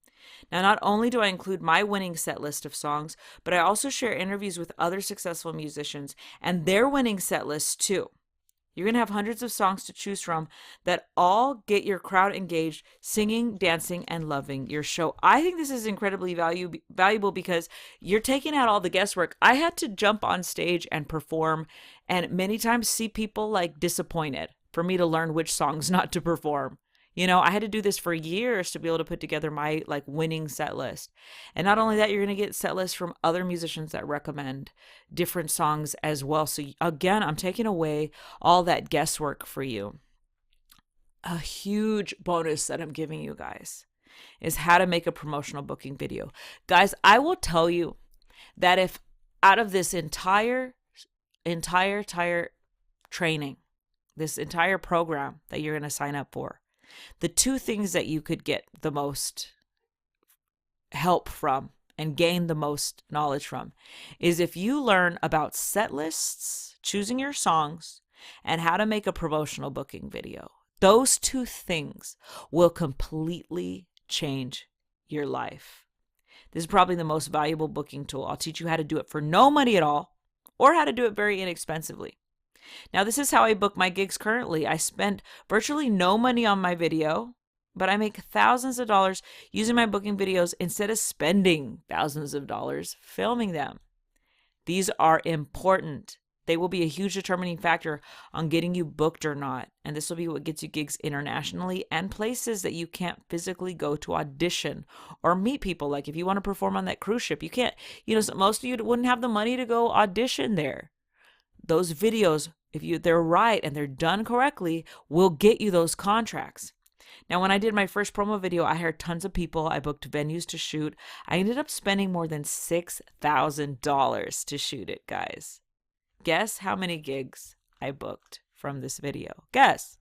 Now, not only do I include my winning set list of songs, but I also share interviews with other successful musicians and their winning set lists too. You're going to have hundreds of songs to choose from that all get your crowd engaged, singing, dancing, and loving your show. I think this is incredibly valuable because you're taking out all the guesswork. I had to jump on stage and perform, and many times see people like disappointed for me to learn which songs not to perform. You know, I had to do this for years to be able to put together my like winning set list. And not only that, you're going to get set lists from other musicians that recommend different songs as well. So again, I'm taking away all that guesswork for you. A huge bonus that I'm giving you guys is how to make a promotional booking video. Guys, I will tell you that if out of this entire training, this entire program that you're going to sign up for, the two things that you could get the most help from and gain the most knowledge from is if you learn about set lists, choosing your songs, and how to make a promotional booking video. Those two things will completely change your life. This is probably the most valuable booking tool. I'll teach you how to do it for no money at all or how to do it very inexpensively. Now, this is how I book my gigs currently. I spend virtually no money on my video, but I make thousands of dollars using my booking videos instead of spending thousands of dollars filming them. These are important. They will be a huge determining factor on getting you booked or not. And this will be what gets you gigs internationally and places that you can't physically go to audition or meet people. Like if you want to perform on that cruise ship, you can't, most of you wouldn't have the money to go audition there. Those videos, if they're right and they're done correctly, will get you those contracts. Now, when I did my first promo video, I hired tons of people. I booked venues to shoot. I ended up spending more than $6,000 to shoot it, guys. Guess how many gigs I booked from this video? Guess.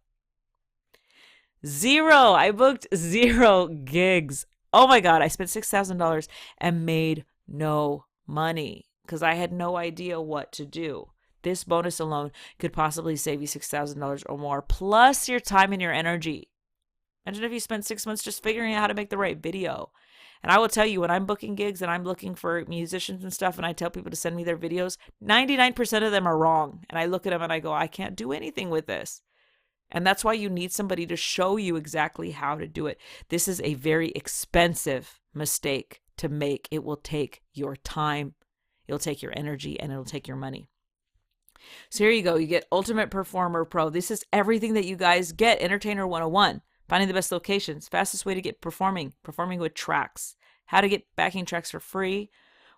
0. I booked 0 gigs. Oh my God, I spent $6,000 and made no money because I had no idea what to do. This bonus alone could possibly save you $6,000 or more, plus your time and your energy. Imagine if you spent 6 months just figuring out how to make the right video. And I will tell you, when I'm booking gigs and I'm looking for musicians and stuff, and I tell people to send me their videos, 99% of them are wrong. And I look at them and I go, I can't do anything with this. And that's why you need somebody to show you exactly how to do it. This is a very expensive mistake to make. It will take your time, it'll take your energy, and it'll take your money. So here you go. You get Ultimate Performer Pro. This is everything that you guys get. Entertainer 101. Finding the best locations. Fastest way to get performing. Performing with tracks. How to get backing tracks for free.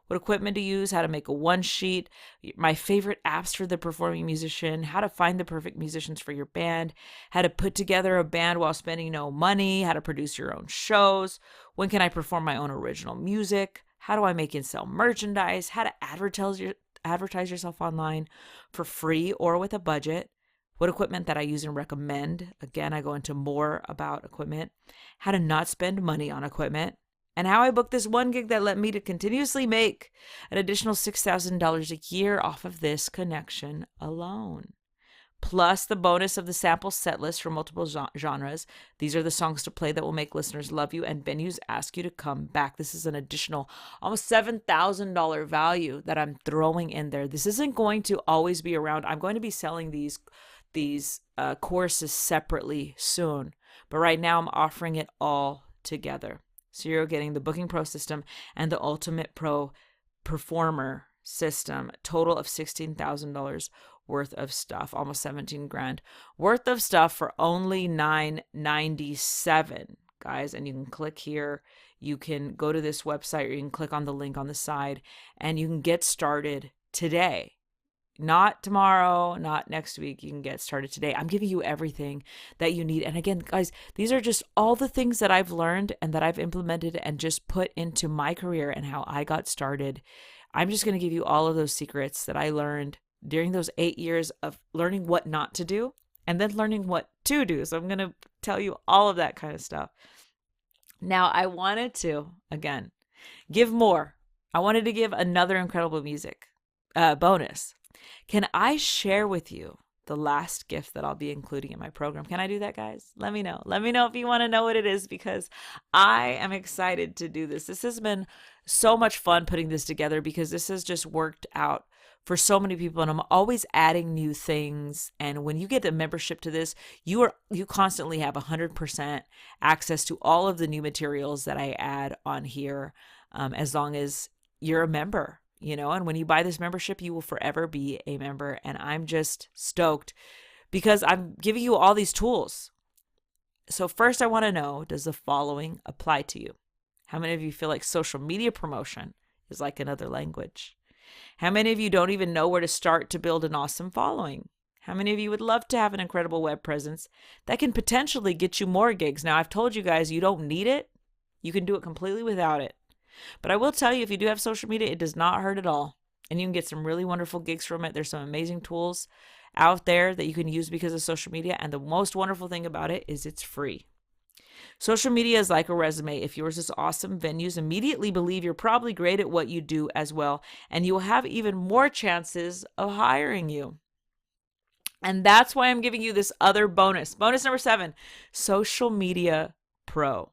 What equipment to use. How to make a one sheet. My favorite apps for the performing musician. How to find the perfect musicians for your band. How to put together a band while spending no money. How to produce your own shows. When can I perform my own original music? How do I make and sell merchandise? How to advertise yourself online for free or with a budget. What equipment that I use and recommend. Again, I go into more about equipment. How to not spend money on equipment. And how I booked this one gig that let me to continuously make an additional $6,000 a year off of this connection alone. Plus the bonus of the sample set list for multiple genres. These are the songs to play that will make listeners love you and venues ask you to come back. This is an additional almost $7,000 value that I'm throwing in there. This isn't going to always be around. I'm going to be selling these courses separately soon. But right now I'm offering it all together. So you're getting the Booking Pro system and the Ultimate Pro Performer system, total of $16,000 worth of stuff, almost 17 grand worth of stuff for only $9.97, guys. And you can click here, you can go to this website, or you can click on the link on the side, and you can get started today. Not tomorrow, not next week. You can get started today. I'm giving you everything that you need. And again, guys, these are just all the things that I've learned and that I've implemented and just put into my career and how I got started. I'm just going to give you all of those secrets that I learned during those 8 years of learning what not to do and then learning what to do. So I'm going to tell you all of that kind of stuff. Now, I wanted to, again, give more. I wanted to give another incredible music bonus. Can I share with you the last gift that I'll be including in my program? Can I do that, guys? Let me know. Let me know if you want to know what it is, because I am excited to do this. This has been so much fun putting this together because this has just worked out for so many people, and I'm always adding new things. And when you get a membership to this, you constantly have 100% access to all of the new materials that I add on here, as long as you're a member. And when you buy this membership, you will forever be a member. And I'm just stoked because I'm giving you all these tools. So first, I want to know, does the following apply to you? How many of you feel like social media promotion is like another language? How many of you don't even know where to start to build an awesome following? How many of you would love to have an incredible web presence that can potentially get you more gigs? Now, I've told you guys, you don't need it. You can do it completely without it. But I will tell you, if you do have social media, it does not hurt at all. And you can get some really wonderful gigs from it. There's some amazing tools out there that you can use because of social media. And the most wonderful thing about it is it's free. Social media is like a resume. If yours is awesome, venues immediately believe you're probably great at what you do as well. And you will have even more chances of hiring you. And that's why I'm giving you this other bonus. Bonus number 7, Social Media Pro.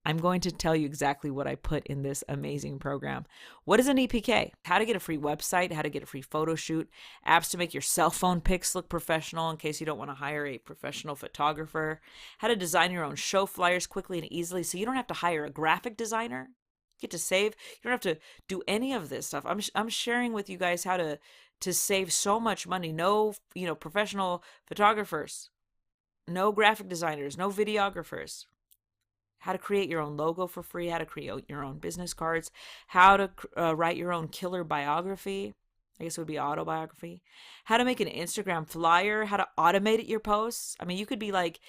I'm going to tell you exactly what I put in this amazing program. What is an EPK? How to get a free website, how to get a free photo shoot, apps to make your cell phone pics look professional in case you don't want to hire a professional photographer, how to design your own show flyers quickly and easily so you don't have to hire a graphic designer. You get to save. You don't have to do any of this stuff. I'm sharing with you guys how to save so much money. No, professional photographers, no graphic designers, no videographers. How to create your own logo for free, how to create your own business cards, how to write your own killer biography. I guess it would be autobiography. How to make an Instagram flyer, how to automate your posts. I mean, you could be like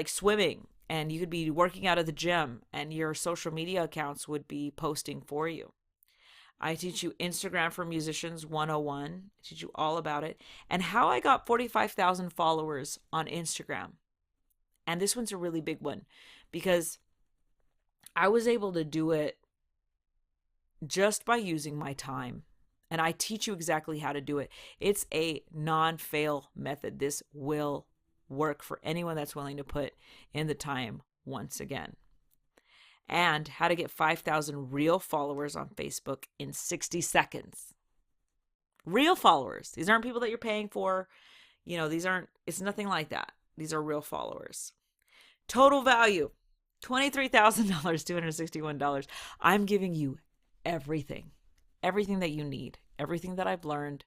swimming and you could be working out at the gym and your social media accounts would be posting for you. I teach you Instagram for Musicians 101. I teach you all about it and how I got 45,000 followers on Instagram. And this one's a really big one because I was able to do it just by using my time. And I teach you exactly how to do it. It's a non-fail method. This will work for anyone that's willing to put in the time once again. And how to get 5,000 real followers on Facebook in 60 seconds. Real followers. These aren't people that you're paying for. It's nothing like that. These are real followers. Total value, $23,000, $261. I'm giving you everything that you need, everything that I've learned,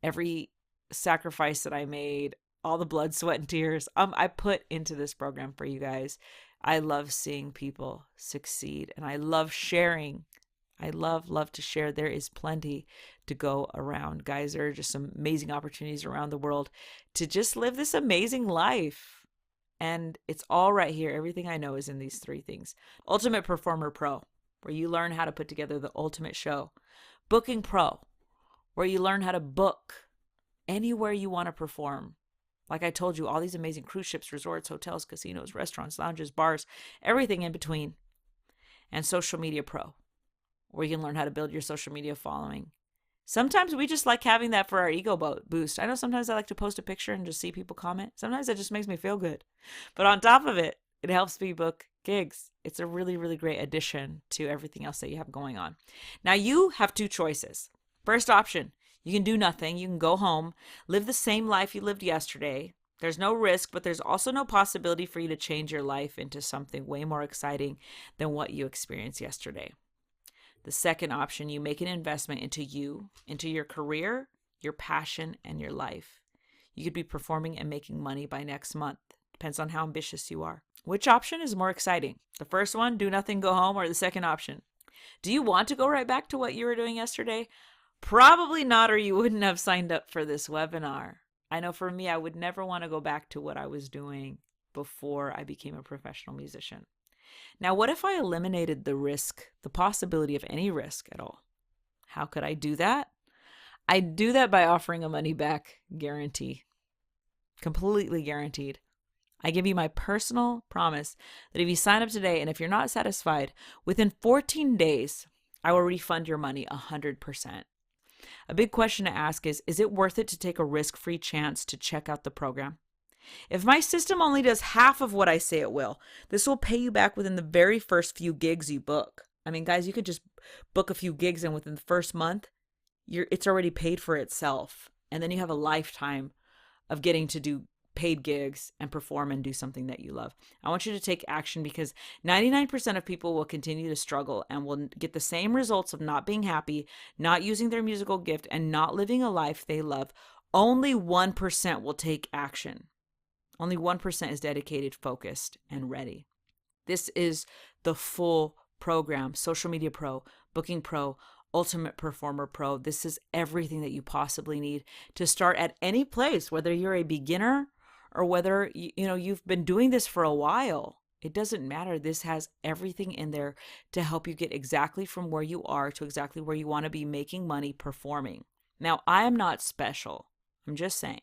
every sacrifice that I made, all the blood, sweat, and tears I put into this program for you guys. I love seeing people succeed, and I love sharing. I love to share. There is plenty to go around, guys. There are just some amazing opportunities around the world to just live this amazing life. And it's all right here. Everything I know is in these three things. Ultimate Performer Pro, where you learn how to put together the ultimate show. Booking Pro, where you learn how to book anywhere you want to perform. Like I told you, all these amazing cruise ships, resorts, hotels, casinos, restaurants, lounges, bars, everything in between. And Social Media Pro, where you can learn how to build your social media following. Sometimes we just like having that for our ego boost. I know sometimes I like to post a picture and just see people comment. Sometimes it just makes me feel good. But on top of it, it helps me book gigs. It's a really, really great addition to everything else that you have going on. Now you have two choices. First option, you can do nothing. You can go home, live the same life you lived yesterday. There's no risk, but there's also no possibility for you to change your life into something way more exciting than what you experienced yesterday. The second option, you make an investment into you, into your career, your passion, and your life. You could be performing and making money by next month. Depends on how ambitious you are. Which option is more exciting? The first one, do nothing, go home, or the second option? Do you want to go right back to what you were doing yesterday? Probably not, or you wouldn't have signed up for this webinar. I know for me, I would never want to go back to what I was doing before I became a professional musician. Now, what if I eliminated the risk, the possibility of any risk at all? How could I do that? I do that by offering a money back guarantee. Completely guaranteed. I give you my personal promise that if you sign up today and if you're not satisfied, within 14 days, I will refund your money 100%. A big question to ask is it worth it to take a risk-free chance to check out the program? If my system only does half of what I say it will, this will pay you back within the very first few gigs you book. I mean, guys, you could just book a few gigs and within the first month, it's already paid for itself. And then you have a lifetime of getting to do paid gigs and perform and do something that you love. I want you to take action because 99% of people will continue to struggle and will get the same results of not being happy, not using their musical gift, and not living a life they love. Only 1% will take action. Only 1% is dedicated, focused, and ready. This is the full program, Social Media Pro, Booking Pro, Ultimate Performer Pro. This is everything that you possibly need to start at any place, whether you're a beginner or whether you've been doing this for a while. It doesn't matter. This has everything in there to help you get exactly from where you are to exactly where you want to be making money performing. Now, I am not special. I'm just saying.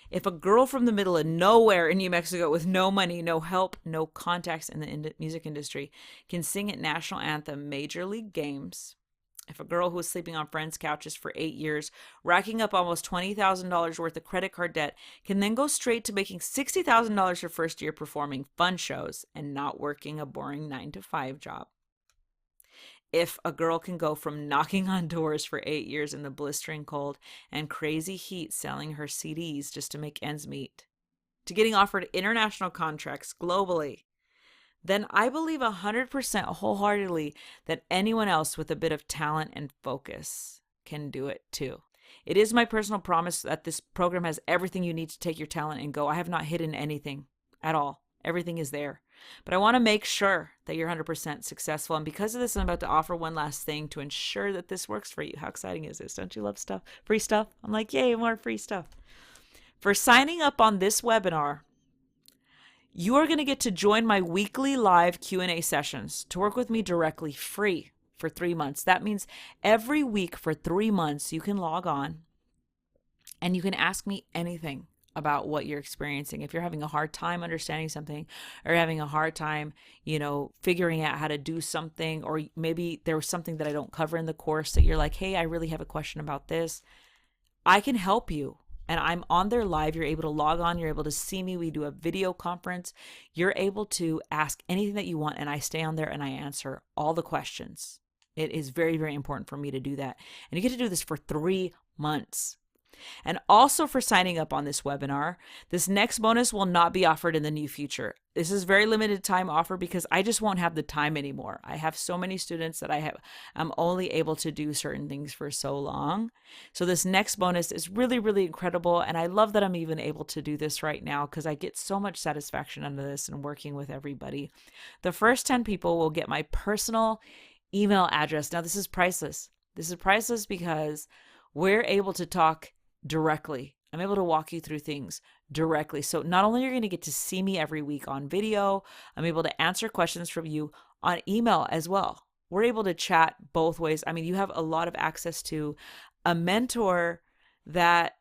If a girl from the middle of nowhere in New Mexico with no money, no help, no contacts in the music industry can sing at national anthem major league games, if a girl who was sleeping on friends' couches for 8 years, racking up almost $20,000 worth of credit card debt, can then go straight to making $60,000 her first year performing fun shows and not working a boring 9-to-5 job. If a girl can go from knocking on doors for 8 years in the blistering cold and crazy heat selling her CDs just to make ends meet, to getting offered international contracts globally, then I believe 100% wholeheartedly that anyone else with a bit of talent and focus can do it too. It is my personal promise that this program has everything you need to take your talent and go. I have not hidden anything at all. Everything is there. But I want to make sure that you're 100% successful. And because of this, I'm about to offer one last thing to ensure that this works for you. How exciting is this? Don't you love stuff? Free stuff? I'm like, yay, more free stuff. For signing up on this webinar, you are going to get to join my weekly live Q&A sessions to work with me directly free for 3 months. That means every week for 3 months, you can log on and you can ask me anything about what you're experiencing. If you're having a hard time understanding something or having a hard time, figuring out how to do something, or maybe there was something that I don't cover in the course that you're like, hey, I really have a question about this, I can help you. And I'm on there live. You're able to log on. You're able to see me. We do a video conference. You're able to ask anything that you want, and I stay on there and I answer all the questions. It is very, very important for me to do that. And you get to do this for 3 months. And also for signing up on this webinar, this next bonus will not be offered in the near future. This is very limited time offer because I just won't have the time anymore. I have so many students that I'm only able to do certain things for so long. So this next bonus is really, really incredible. And I love that I'm even able to do this right now because I get so much satisfaction out of this and working with everybody. The first 10 people will get my personal email address. Now, this is priceless. This is priceless because we're able to talk directly. I'm able to walk you through things directly. So not only are you going to get to see me every week on video, I'm able to answer questions from you on email as well. We're able to chat both ways. I mean, you have a lot of access to a mentor that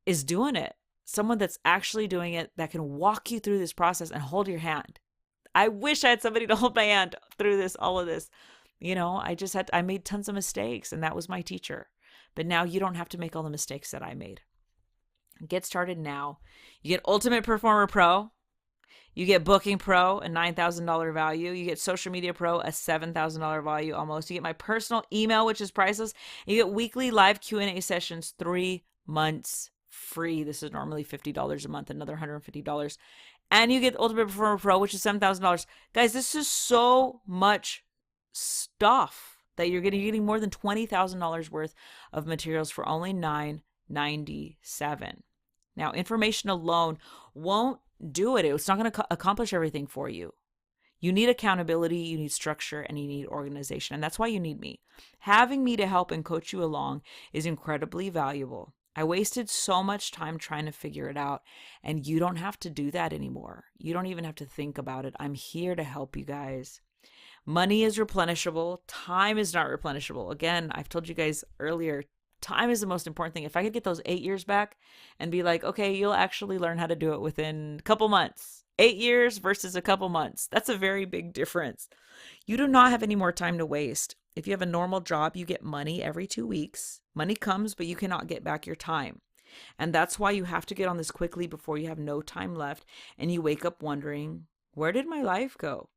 is doing it, someone that's actually doing it, that can walk you through this process and hold your hand. I wish I had somebody to hold my hand through this, all of this. I made tons of mistakes, and that was my teacher. But now you don't have to make all the mistakes that I made. Get started now. You get Ultimate Performer Pro. You get Booking Pro, a $9,000 value. You get Social Media Pro, a $7,000 value almost. You get my personal email, which is priceless. You get weekly live Q&A sessions, 3 months free. This is normally $50 a month, another $150. And you get Ultimate Performer Pro, which is $7,000. Guys, this is so much stuff that you're getting more than $20,000 worth of materials for only $997. Now, information alone won't do it. It's not going to accomplish everything for you. You need accountability, you need structure, and you need organization. And that's why you need me. Having me to help and coach you along is incredibly valuable. I wasted so much time trying to figure it out, and you don't have to do that anymore. You don't even have to think about it. I'm here to help you guys. Money is replenishable. Time is not replenishable. Again, I've told you guys earlier, time is the most important thing. If I could get those 8 years back and be like, okay, you'll actually learn how to do it within a couple months. 8 years versus a couple months. That's a very big difference. You do not have any more time to waste. If you have a normal job, you get money every 2 weeks. Money comes, but you cannot get back your time. And that's why you have to get on this quickly before you have no time left and you wake up wondering, where did my life go?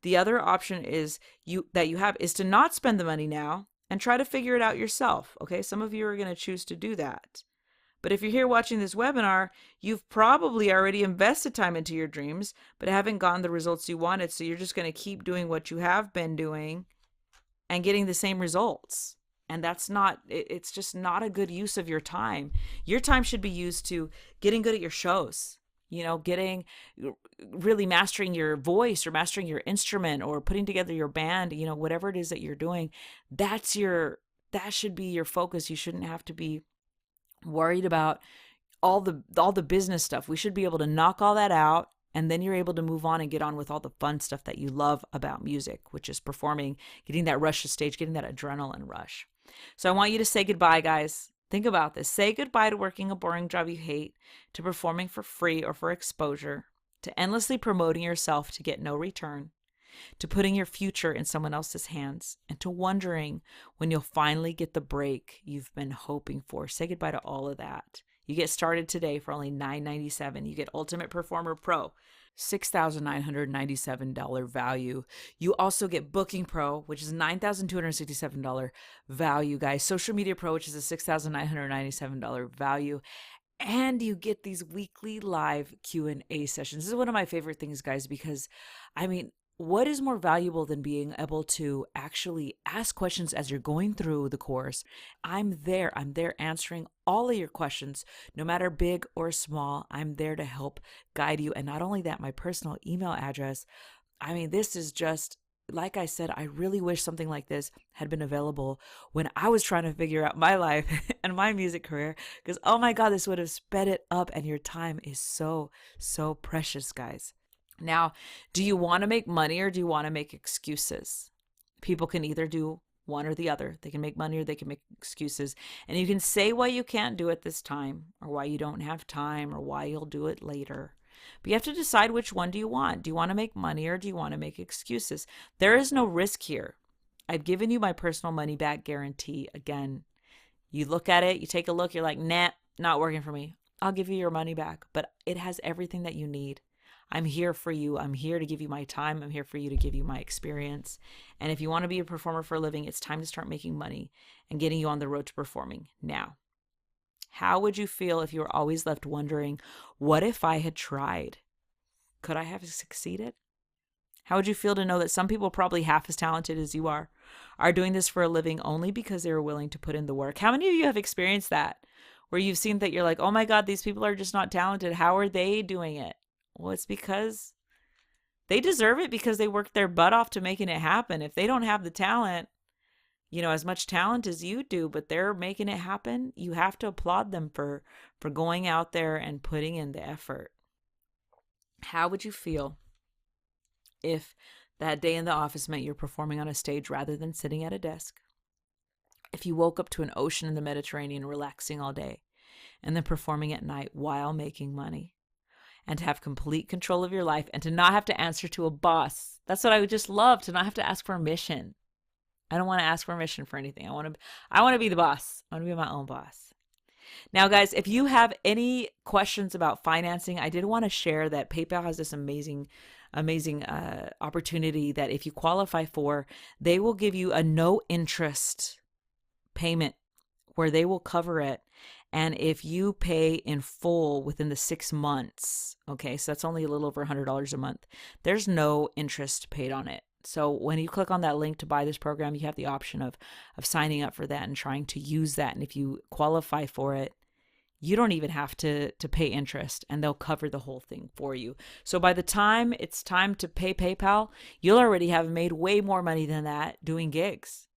The other option is you have to not spend the money now and try to figure it out yourself. Okay, some of you are going to choose to do that. But if you're here watching this webinar, you've probably already invested time into your dreams, but haven't gotten the results you wanted. So you're just going to keep doing what you have been doing and getting the same results. And it's just not a good use of your time. Your time should be used to getting good at your shows. Really mastering your voice or mastering your instrument or putting together your band, whatever it is that you're doing, that should be your focus. You shouldn't have to be worried about all the business stuff. We should be able to knock all that out, and then you're able to move on and get on with all the fun stuff that you love about music, which is performing, getting that rush to stage, getting that adrenaline rush. So I want you to say goodbye, guys. Think about this. Say goodbye to working a boring job you hate, to performing for free or for exposure, to endlessly promoting yourself to get no return, to putting your future in someone else's hands, and to wondering when you'll finally get the break you've been hoping for. Say goodbye to all of that. You get started today for only $997. You get Ultimate Performer Pro, $6,997 value. You also get Booking Pro, which is $9,267 value, guys. Social Media Pro, which is a $6,997 value. And you get these weekly live Q&A sessions. This is one of my favorite things, guys, because, what is more valuable than being able to actually ask questions as you're going through the course? I'm there answering all of your questions, no matter big or small. I'm there to help guide you. And not only that, my personal email address. This is just, like I said, I really wish something like this had been available when I was trying to figure out my life and my music career, because, oh my God, this would have sped it up, and your time is so, so precious, guys. Now, do you want to make money or do you want to make excuses? People can either do one or the other. They can make money or they can make excuses. And you can say why you can't do it this time, or why you don't have time, or why you'll do it later. But you have to decide, which one do you want? Do you want to make money or do you want to make excuses? There is no risk here. I've given you my personal money back guarantee. Again, you look at it, you take a look, you're like, nah, not working for me. I'll give you your money back. But it has everything that you need. I'm here for you. I'm here to give you my time. I'm here for you to give you my experience. And if you want to be a performer for a living, it's time to start making money and getting you on the road to performing now. How would you feel if you were always left wondering, what if I had tried? Could I have succeeded? How would you feel to know that some people, probably half as talented as you are doing this for a living only because they were willing to put in the work? How many of you have experienced that, where you've seen that you're like, oh my God, these people are just not talented. How are they doing it? Well, it's because they deserve it, because they worked their butt off to making it happen. If they don't have the talent, as much talent as you do, but they're making it happen, you have to applaud them for going out there and putting in the effort. How would you feel if that day in the office meant you're performing on a stage rather than sitting at a desk? If you woke up to an ocean in the Mediterranean, relaxing all day, and then performing at night while making money, and to have complete control of your life and to not have to answer to a boss? That's what I would just love, to not have to ask permission. I don't want to ask permission for anything. I want to be the boss. I want to be my own boss. Now, guys, if you have any questions about financing, I did want to share that PayPal has this amazing opportunity that if you qualify for, they will give you a no interest payment where they will cover it. And if you pay in full within the 6 months, okay, so that's only a little over $100 a month, there's no interest paid on it. So when you click on that link to buy this program, you have the option of signing up for that and trying to use that. And if you qualify for it, you don't even have to pay interest, and they'll cover the whole thing for you. So by the time it's time to pay PayPal, you'll already have made way more money than that doing gigs.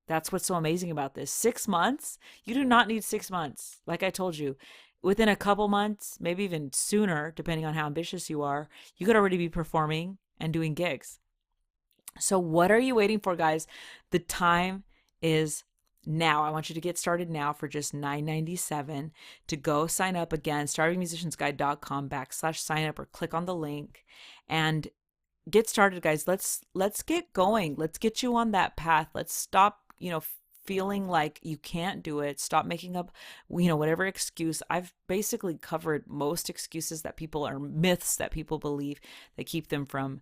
That's what's so amazing about this. 6 months, you do not need 6 months. Like I told you, within a couple months, maybe even sooner, depending on how ambitious you are, you could already be performing and doing gigs. So what are you waiting for, guys? The time is now. I want you to get started now for just $9.97 to go sign up. Again, starvingmusiciansguide.com/sign up, or click on the link and get started, guys. Let's get going. Let's get you on that path. Let's stop, feeling like you can't do it. Stop making up, whatever excuse. I've basically covered most excuses that people, or myths that people believe, that keep them from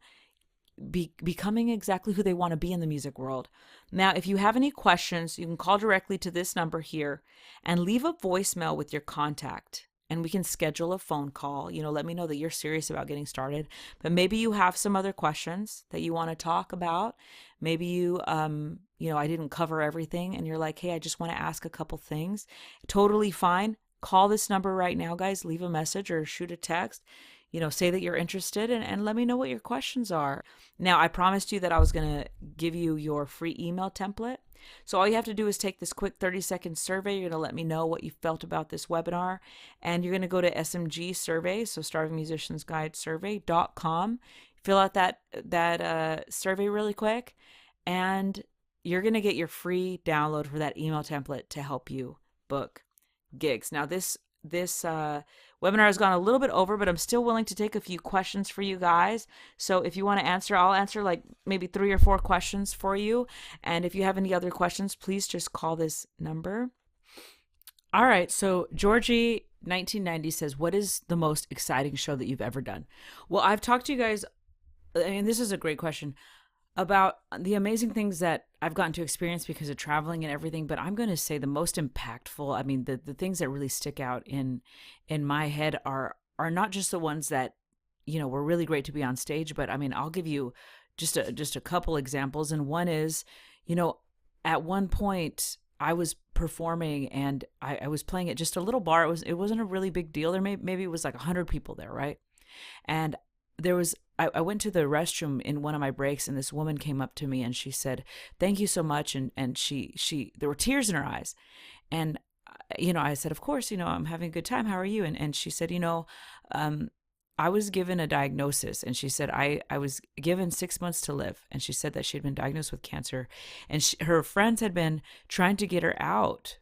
becoming exactly who they want to be in the music world. Now, if you have any questions, you can call directly to this number here and leave a voicemail with your contact, and we can schedule a phone call. Let me know that you're serious about getting started, but maybe you have some other questions that you want to talk about. Maybe you, I didn't cover everything and you're like, hey, I just want to ask a couple things. Totally fine. Call this number right now, guys. Leave a message or shoot a text. Say that you're interested, and let me know what your questions are. Now, I promised you that I was going to give you your free email template. So all you have to do is take this quick 30-second survey. You're going to let me know what you felt about this webinar, and you're going to go to SMG survey, so starvingmusiciansguidesurvey.com. Fill out that survey really quick, and you're going to get your free download for that email template to help you book gigs. Now, this webinar has gone a little bit over, but I'm still willing to take a few questions for you guys. So if you want to answer, I'll answer like maybe 3 or 4 questions for you. And if you have any other questions, please just call this number. All right. So Georgie 1990 says, what is the most exciting show that you've ever done? Well, I've talked to you guys, and this is a great question, about the amazing things that I've gotten to experience because of traveling and everything. But I'm going to say the most impactful, the things that really stick out in my head are not just the ones that, were really great to be on stage, but I'll give you just a couple examples. And one is, at one point I was performing and I was playing at just a little bar. It wasn't a really big deal. There maybe it was like 100 people there. Right. And I went to the restroom in one of my breaks, and this woman came up to me and she said, thank you so much. And she there were tears in her eyes. And, I said, of course, I'm having a good time. How are you? And she said, I was given a diagnosis. And she said, I was given 6 months to live. And she said that she'd been diagnosed with cancer, and her friends had been trying to get her out,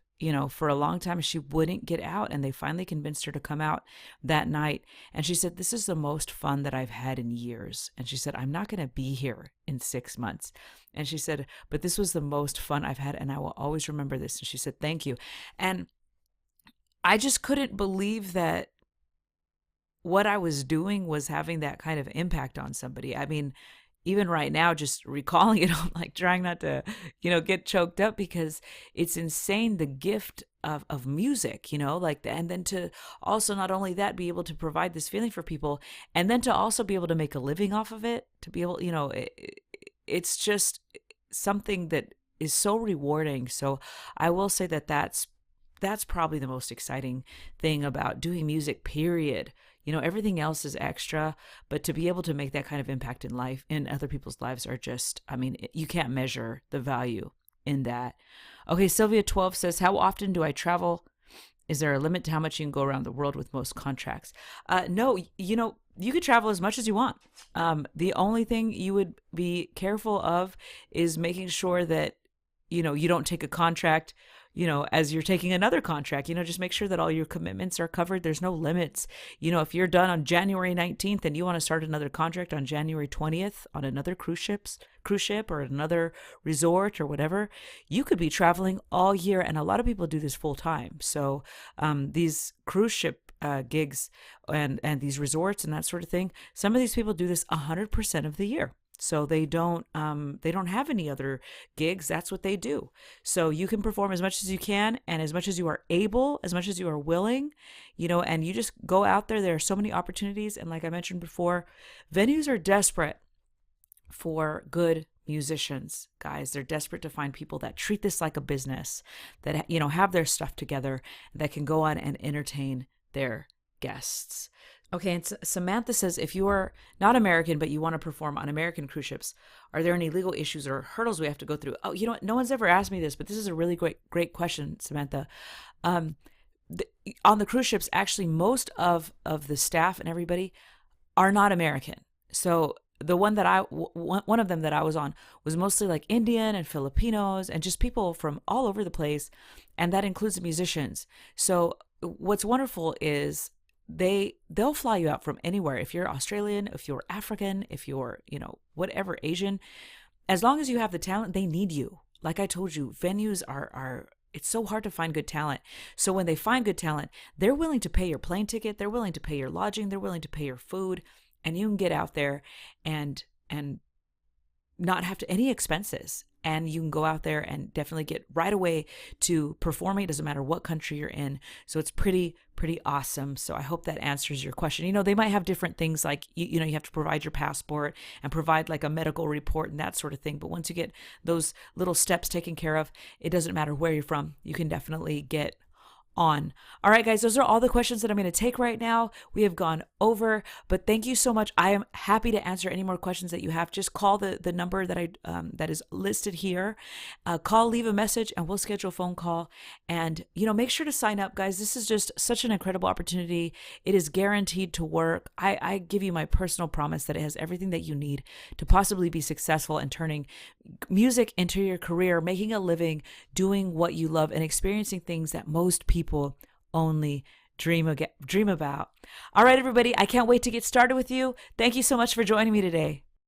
for a long time. She wouldn't get out, and they finally convinced her to come out that night. And she said, this is the most fun that I've had in years. And she said, I'm not going to be here in 6 months. And she said, but this was the most fun I've had, and I will always remember this. And she said, thank you. And I just couldn't believe that what I was doing was having that kind of impact on somebody. Even right now, just recalling it, I'm like trying not to, get choked up, because it's insane the gift of music, like, and then to also not only that, be able to provide this feeling for people, and then to also be able to make a living off of it, to be able, it's just something that is so rewarding. So I will say that that's probably the most exciting thing about doing music, period. Everything else is extra, but to be able to make that kind of impact in life, in other people's lives, are just, I mean, you can't measure the value in that. Okay, Sylvia 12 says, how often do I travel? Is there a limit to how much you can go around the world with most contracts? No, you could travel as much as you want. The only thing you would be careful of is making sure that, you don't take a contract, as you're taking another contract. Just make sure that all your commitments are covered. There's no limits. If you're done on January 19th and you want to start another contract on January 20th on another cruise ship or another resort or whatever, you could be traveling all year. And a lot of people do this full time. So these cruise ship gigs and these resorts and that sort of thing, some of these people do this 100% of the year. So they don't have any other gigs. That's what they do. So you can perform as much as you can and as much as you are able, as much as you are willing, and you just go out there. There are so many opportunities. And like I mentioned before, venues are desperate for good musicians, guys. They're desperate to find people that treat this like a business, that, have their stuff together, that can go on and entertain their guests. Okay, and Samantha says, if you are not American, but you want to perform on American cruise ships, are there any legal issues or hurdles we have to go through? Oh, you know what? No one's ever asked me this, but this is a really great question, Samantha. On the cruise ships, actually, most of the staff and everybody are not American. So the one of them that I was on was mostly like Indian and Filipinos and just people from all over the place. And that includes the musicians. So what's wonderful is they'll fly you out from anywhere. If you're Australian, if you're African, if you're, whatever, Asian, as long as you have the talent, they need you. Like I told you, venues are it's so hard to find good talent. So when they find good talent, they're willing to pay your plane ticket, they're willing to pay your lodging, they're willing to pay your food, and you can get out there and not have any expenses. And you can go out there and definitely get right away to performing. It doesn't matter what country you're in. So it's pretty awesome. So I hope that answers your question. They might have different things like, you have to provide your passport and provide like a medical report and that sort of thing. But once you get those little steps taken care of, it doesn't matter where you're from. You can definitely get on. All right, guys, those are all the questions that I'm going to take right now. We have gone over, but thank you so much. I am happy to answer any more questions that you have. Just call the number that is listed here. Leave a message, and we'll schedule a phone call. And make sure to sign up, guys. This is just such an incredible opportunity. It is guaranteed to work. I give you my personal promise that it has everything that you need to possibly be successful in turning music into your career, making a living, doing what you love, and experiencing things that most people only dream about. All right, everybody, I can't wait to get started with you. Thank you so much for joining me today.